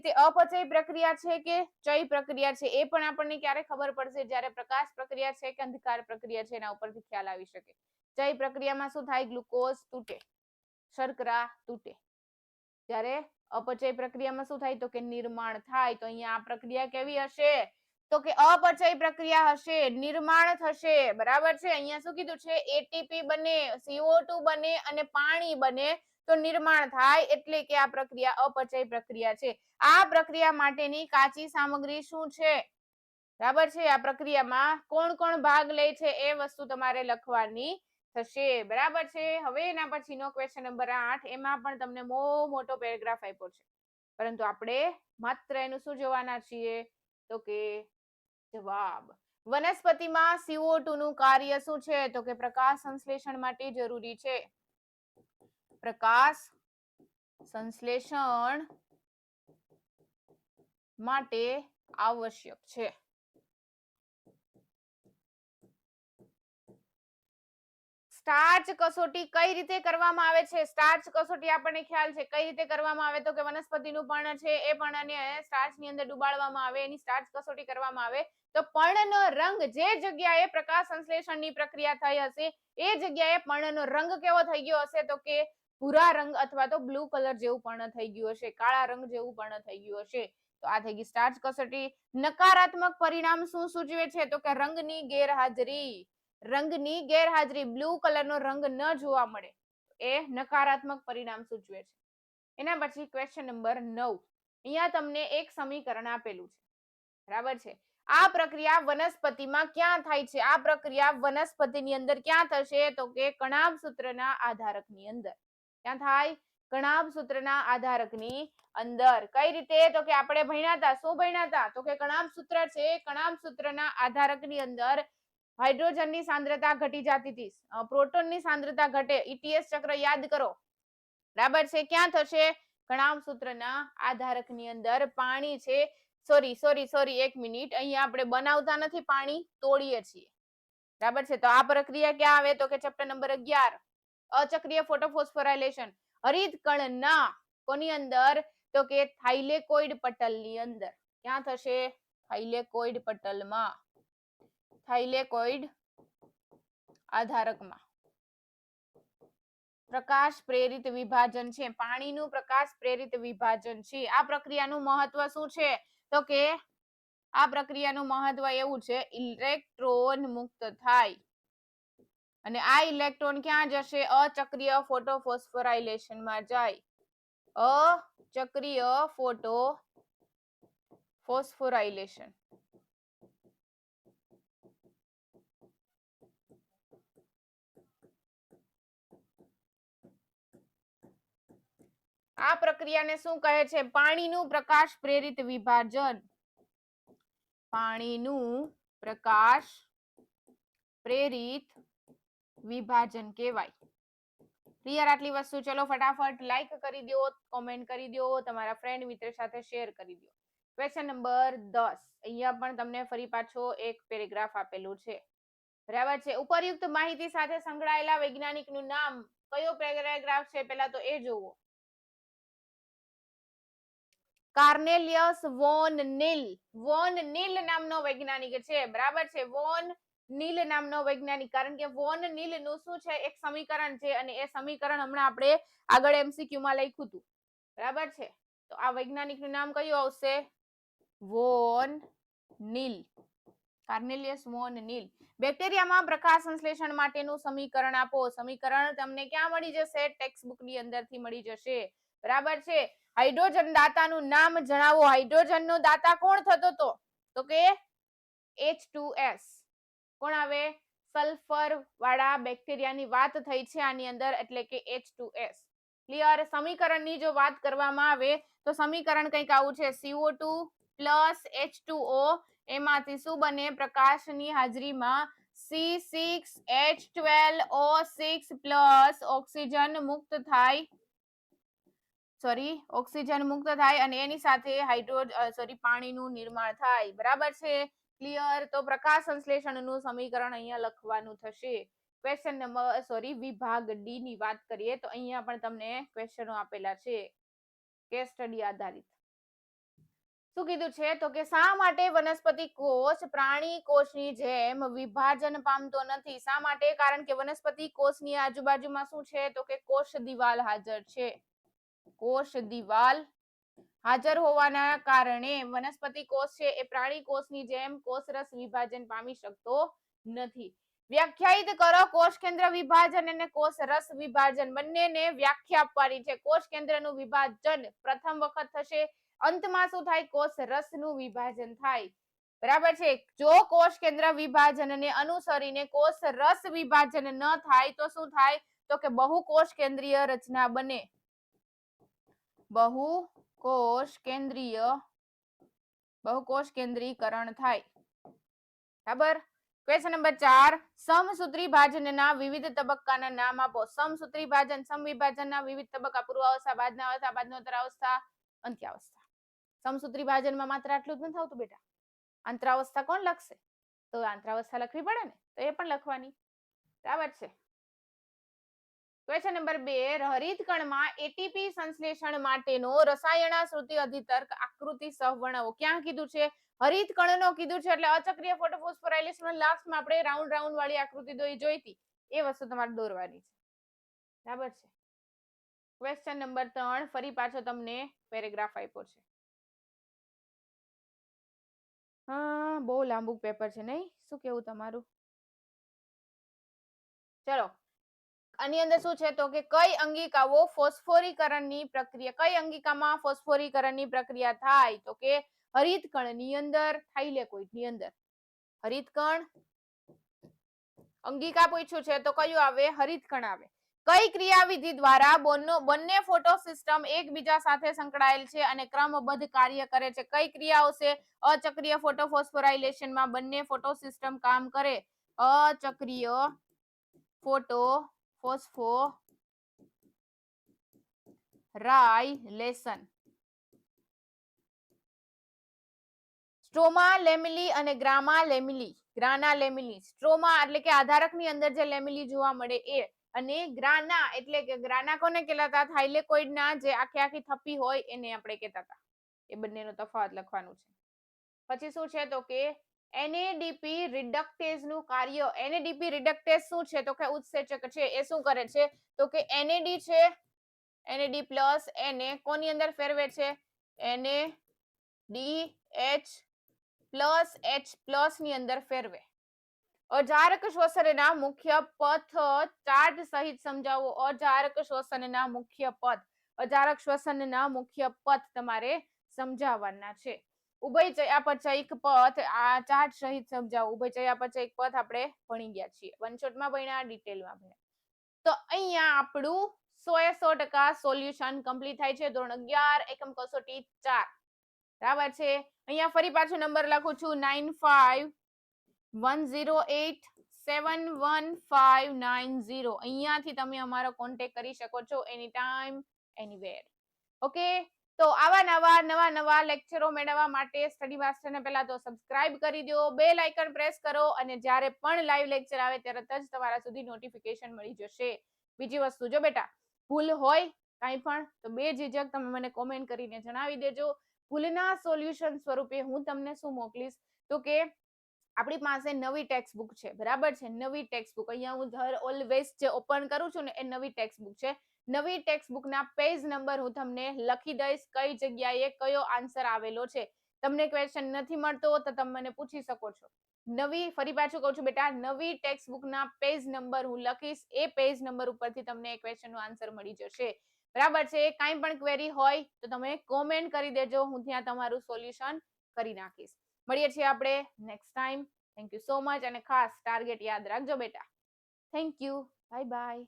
તે અપચય પ્રક્રિયા છે કે ચય પ્રક્રિયા છે? એ પણ આપણને ક્યારે ખબર પડશે? જ્યારે પ્રકાશ પ્રક્રિયા છે કે અંધકાર પ્રક્રિયા છે, એના ઉપરથી ખ્યાલ આવી શકે. ચય પ્રક્રિયામાં શું થાય? ગ્લુકોઝ તૂટે, શર્કરા તૂટે. જ્યારે અપચય પ્રક્રિયામાં શું થાય? તો કે નિર્માણ થાય. તો અહીંયા આ પ્રક્રિયા કેવી હશે? તો કે અપચય પ્રક્રિયા હશે, નિર્માણ થશે. બરાબર છે? અહીંયા શું કીધું છે? એટીપી બને, CO2 બને અને પાણી બને તો નિર્માણ થાય, એટલે કે આ પ્રક્રિયા અપચય પ્રક્રિયા છે. આ પ્રક્રિયા માટેની કાચી સામગ્રી શું છે? બરાબર છે? આ પ્રક્રિયામાં કોણ કોણ ભાગ લે છે એ વસ્તુ તમારે લખવાની થશે. બરાબર છે? હવે એના પછીનો ક્વેશ્ચન નંબર 8, એમાં પણ તમને મોટો પેરેગ્રાફ આપ્યો છે, પરંતુ આપણે માત્ર એનું શું જોવાના છીએ? તો કે જવાબ. વનસ્પતિમાં CO2 નું કાર્ય શું છે? તો કે પ્રકાશ સંશ્લેષણ માટે જરૂરી છે. પ્રકાશ સંશ્લેષણ માટે આવશ્યક છે. સ્ટાર્ચ કસોટી કઈ રીતે કરવામાં આવે છે? સ્ટાર્ચ કસોટી આપણને ખ્યાલ છે કઈ રીતે કરવામાં આવે, તો કે વનસ્પતિનું પર્ણ છે એ પર્ણને સ્ટાર્ચની અંદર ડુબાડવામાં આવે, એની સ્ટાર્ચ કસોટી કરવામાં આવે તો પર્ણનો રંગ જે જગ્યાએ પ્રકાશ સંશ્લેષણની પ્રક્રિયા થઈ હશે એ જગ્યાએ પર્ણનો રંગ કેવો થઈ ગયો હશે? તો કે ભૂરા રંગ અથવા તો બ્લુ કલર જેવું પર્ણ થઈ ગયું હશે, કાળા રંગ જેવું પર્ણ થઈ ગયું હશે. તો આ થઈ ગઈ સ્ટાર્ચ કસોટી. નકારાત્મક પરિણામ શું સૂચવે છે? તો કે રંગની ગેરહાજરી. રંગની ગેરહાજરી, બ્લુ કલરનો રંગ ન જોવા મળે એ નકારાત્મક પરિણામ સૂચવે છે. એના પછી ક્વેશ્ચન નંબર 9. અહીંયા તમને એક સમીકરણ આપેલું છે, બરાબર છે. આ પ્રક્રિયા વનસ્પતિમાં ક્યાં થાય છે? આ પ્રક્રિયા વનસ્પતિની અંદર ક્યાં થશે? તો કે કણાભ સૂત્રના આધારકની અંદર. ક્યાં થાય? કણાભ સૂત્રના આધારકની અંદર. કઈ રીતે? તો કે આપણે ભણ્યા હતા. શું ભણ્યા હતા? તો કે કણાભ સૂત્ર છે, કણાભ સૂત્રના આધારકની અંદર હાઇડ્રોજનની સાંદ્રતા ઘટી જતી હતી, પ્રોટોનની સાંદ્રતા ઘટે. ETS ચક્ર યાદ કરો, બરાબર છે. ક્યાં થશે? કણાભ સૂત્રના આધારકની અંદર પાણી છે. સોરી 1 મિનિટ, અહીંયા આપણે બનાવતા નથી પાણી, તોડીએ છીએ, બરાબર છે. તો આ પ્રક્રિયા ક્યાં આવે? તો કે ચેપ્ટર નંબર 11, અચક્રીય ફોટોફોસ્ફોરાયલેશન. હરિત કણના કોની અંદર? તો કે થાઇલેકોઇડ પટલની અંદર. ક્યાં થશે? Thylakoid પટલમાં, thylakoid આધારકમાં. પ્રકાશ પ્રેરિત વિભાજન છે, પાણીનું પ્રકાશ પ્રેરિત વિભાજન છે. આ પ્રક્રિયાનું મહત્વ શું છે? તો કે આ પ્રક્રિયાનું મહત્વ એવું છે, ઇલેક્ટ્રોન મુક્ત થાય અને આ ઇલેક્ટ્રોન ક્યાં જશે? અચક્રીય ફોટોફોસ્ફોરાયલેશનમાં જાય. અચક્રીય ફોટોફોસ્ફોરાયલેશન. આ પ્રક્રિયાને શું કહે છે? પાણીનું પ્રકાશ પ્રેરિત વિભાજન. પાણીનું પ્રકાશ પ્રેરિત વિભાજન કહેવાય. ક્લિયર આટલી વસ્તુ? ચલો ફટાફટ લાઈક કરી દો, કોમેન્ટ કરી દો, તમારા ફ્રેન્ડ મિત્ર સાથે શેર કરી દો. Question number 10. અહીંયા પણ તમને ફરી પાછો એક પેરેગ્રાફ આપેલું છે, બરાબર છે. ઉપરયુક્ત માહિતી સાથે સંકળાયેલા વૈજ્ઞાનિકનું નામ. કયો પેરેગ્રાફ છે પહેલા તો એ જોવો. કાર્નેલિયસ વોન નીલ. વોન નીલ નામનો વૈજ્ઞાનિક છે, બરાબર છે. વોન નીલ નામનો વૈજ્ઞાનિક, કારણ કે વોન નીલ નું શું છે? એક સમીકરણ છે અને એ સમીકરણ હમણાં આપણે આગળ MCQ માં લખ્યું હતું, બરાબર છે. તો આ વૈજ્ઞાનિકનું નામ કયું આવશે? વોન નીલ, કાર્નેલિયસ વોન નીલ. બેક્ટેરિયામાં પ્રકાશ સંશ્લેષણ માટેનું સમીકરણ આપો. સમીકરણ તમને ક્યાં મળી જશે? ટેક્સ્ટ બુક ની અંદરથી મળી જશે, બરાબર છે. હાઇડ્રોજન દાતાનું નામ જણાવો. હાઇડ્રોજન નો દાતા કોણ થતો હતો? તો કે H2S. કોણ આવે? સલ્ફર વાળા બેક્ટેરિયાની વાત થઈ છે આની અંદર, એટલે કે H2S. ક્લિયર? સમીકરણની જો વાત કરવામાં આવે તો સમીકરણ કંઈક આવું છે, CO2 પ્લસ H2O. એમાંથી શું બને? પ્રકાશની હાજરીમાં C6H12O6 પ્લસ ઓક્સિજન મુક્ત થાય, ઓક્સિજન મુક્ત થાય અને એની સાથે પાણીનું નિર્માણ થાય, બરાબર છે. ક્લિયર? તો પ્રકાશ સંશ્લેષણનું સમીકરણ અહીંયા લખવાનું થશે. ક્વેશ્ચન નંબર વિભાગ ડી ની વાત કરીએ તો અહીંયા પણ તમને ક્વેશ્ચનો આપેલા છે, કેસ સ્ટડી આધારિત. શું કીધું છે? તો કે શા માટે વનસ્પતિ કોષ પ્રાણી કોષની જેમ વિભાજન પામતો નથી? શા માટે? કારણ કે વનસ્પતિ કોષની આજુબાજુમાં શું છે? તો કે કોષ દિવાલ હાજર છે. કોષ દિવાલ હાજર હોવાના કારણે વનસ્પતિ કોષ છે એ પ્રાણી કોષની જેમ કોષરસ વિભાજન પામી શકતો નથી. વ્યાખ્યાયિત કરો કોષ કેન્દ્ર વિભાજન અને કોષ રસ વિભાજન. બંનેને વ્યાખ્યા આપવાની છે. કોષ કેન્દ્રનું વિભાજન પ્રથમ વખત થશે, અંતમાં શું થાય? કોષ રસનું વિભાજન થાય, બરાબર છે. જો કોષ કેન્દ્ર વિભાજનને અનુસરીને કોષ રસ વિભાજન ન થાય તો શું થાય? તો કે બહુકોષ કેન્દ્રીય રચના બને. બહુકોષ કેન્દ્રીયકરણ થાય. બરાબર. ક્વેશ્ચન નંબર 4 સમસૂત્રી ભાજનના વિવિધ તબક્કાના નામ આપો. સમસૂત્રી ભાજન સમવિભાજનના વિવિધ તબક્કા પૂર્વાવસ્થા બાદનાવસ્થા બાદનોત્તરાવસ્થા અંત્યાવસ્થા. સમસૂત્રી ભાજનમાં માત્ર આટલું જ નથી આવતું બેટા. અંતરાવસ્થા કોણ લખશે? તો અંતરાવસ્થા લખવી પડે ને, તો એ પણ લખવાની. બરાબર છે. ક્વેશ્ચન નંબર 2 હરિતકણમાં એટીપી સંશ્લેષણ માટેનો રસાયણાશ્રુતિ અધિતર્ક આકૃતિ સહવર્ણવો. ક્યાં કીધું છે? હરિતકણનો કીધું છે એટલે અચક્રીય ફોટોફોસ્ફોરાયલેશન લાસ્ટમાં આપણે રાઉન્ડ રાઉન્ડ વાળી આકૃતિ જોઈ હતી. એ વસ્તુ તમારે દોરવાની છે. બરાબર છે. ક્વેશ્ચન નંબર 3 ફરી પાછો તમને પેરેગ્રાફ આપ્યો છે. હા, બહુ લાંબુ પેપર છે નહીં? શું કેવું તમારું? ચલો, આની અંદર શું છે તો કે કઈ અંગિકાઓ ફોસ્ફોરીકરણની પ્રક્રિયા કઈ અંગિકામાં ફોસ્ફોરીકરણની પ્રક્રિયા થાય? તો કે હરિતકણની અંદર, થાઇલેકોઇડની અંદર. હરિતકણ અંગિકા પૂછ્યું છે તો કયું આવે? હરિતકણ આવે. કઈ ક્રિયાવિધિ દ્વારા બંને ફોટો સિસ્ટમ એકબીજા સાથે સંકળાયેલ છે અને ક્રમબદ્ધ કાર્ય કરે છે? કઈ ક્રિયાઓ છે? અચક્રીય ફોટોફોસ્ફોરાયલેશનમાં બંને ફોટો સિસ્ટમ કામ કરે. અચક્રીય ફોટો ફોસ્ફોરાયલેશન. સ્ટ્રોમા લેમિલી અને ગ્રામા લેમિલી. ગ્રાના લેમિલી. સ્ટ્રોમા એટલે કે આધારકની અંદર જે લેમિલી જોવા મળે એ, અને ગ્રાના એટલે કે ગ્રાના કોને કહેવાતા? થાઇલેકોઇડના જે આખી થપ્પી હોય એને આપણે કહેતા હતા. એ બંનેનો તફાવત લખવાનું છે. પછી શું છે તો કે એનએડીપી રિડક્ટેઝ નું કાર્ય. એનએડીપી રિડક્ટેઝ શું છે તો કે ઉત્સેચક છે. એ શું કરે છે તો કે એનએડી છે, એનએડી પ્લસ એને કોની અંદર ફેરવે છે? એનએડીએચ પ્લસ એચ પ્લસ ની અંદર ફેરવે. અજારક શ્વસનના મુખ્ય પથ ચાર્ટ સહિત સમજાવો. અજારક શ્વસનના મુખ્ય પથ. અજારક શ્વસનના મુખ્ય પથ તમારે સમજાવવાના છે. ઉભય ચયાપચયિક પથ આ ચાર્ટ સહિત સમજાવો. ઉભય ચયાપચયિક પથ આપણે ભણી ગયા છીએ. વન શોટમાં ભણ્યા, ડિટેલમાં ભણ્યા. તો અહીંયા આપણું 100% સોલ્યુશન કમ્પ્લીટ થાય છે. ધોરણ 11 એકમ કસોટી 4. બરાબર છે. અહીંયા ફરી પાછો નંબર લખું છું 9510871590. અહીંયાથી તમે અમારો કોન્ટેક્ટ કરી શકો છો એની ટાઈમ એનીવેર. ઓકે, તો આવા નવા લેક્ચરો મેળવવા માટે સ્ટડી માસ્ટરને પહેલા તો સબસ્ક્રાઇબ કરી દો, બેલ આઇકન પ્રેસ કરો અને જ્યારે પણ લાઈવ લેક્ચર આવે તરત જ તમારા સુધી નોટિફિકેશન મળી જશે. બીજી વસ્તુ, જો બેટા ભૂલ હોય કાંઈ પણ તો બેઝિઝક તમે મને કોમેન્ટ કરીને જણાવી દેજો. ભૂલના સોલ્યુશન સ્વરૂપે હું તમને શું મોકલીશ તો કે આપણી પાસે નવી ટેક્સ્ટ બુક છે. બરાબર છે, નવી ટેક્સ્ટ બુક. અહીંયા હું ઓલવેઝ જે ઓપન કરું છું ને એ નવી ટેક્સ્ટ બુક છે. નવી ટેક્સ્ટ બુકના પેજ નંબર હું તમને લખી દઈશ, કઈ જગ્યાએ કયો આન્સર આવેલો છે. તમને ક્વેશ્ચન નથી મળતો તો તમે મને પૂછી શકો છો. નવી, ફરી પાછું કહું છું બેટા, નવી ટેક્સ્ટ બુકના પેજ નંબર હું લખીશ. એ પેજ નંબર ઉપરથી તમને એ ક્વેશ્ચનનો આન્સર મળી જશે. બરાબર છે. કાંઈ પણ ક્વેરી હોય તો તમે કોમેન્ટ કરી દેજો, હું ત્યાં તમારું સોલ્યુશન કરી નાખીશ. મળીએ છીએ આપણે next time. Thank you so much અને ખાસ ટાર્ગેટ યાદ રાખજો બેટા. Thank you. Bye bye.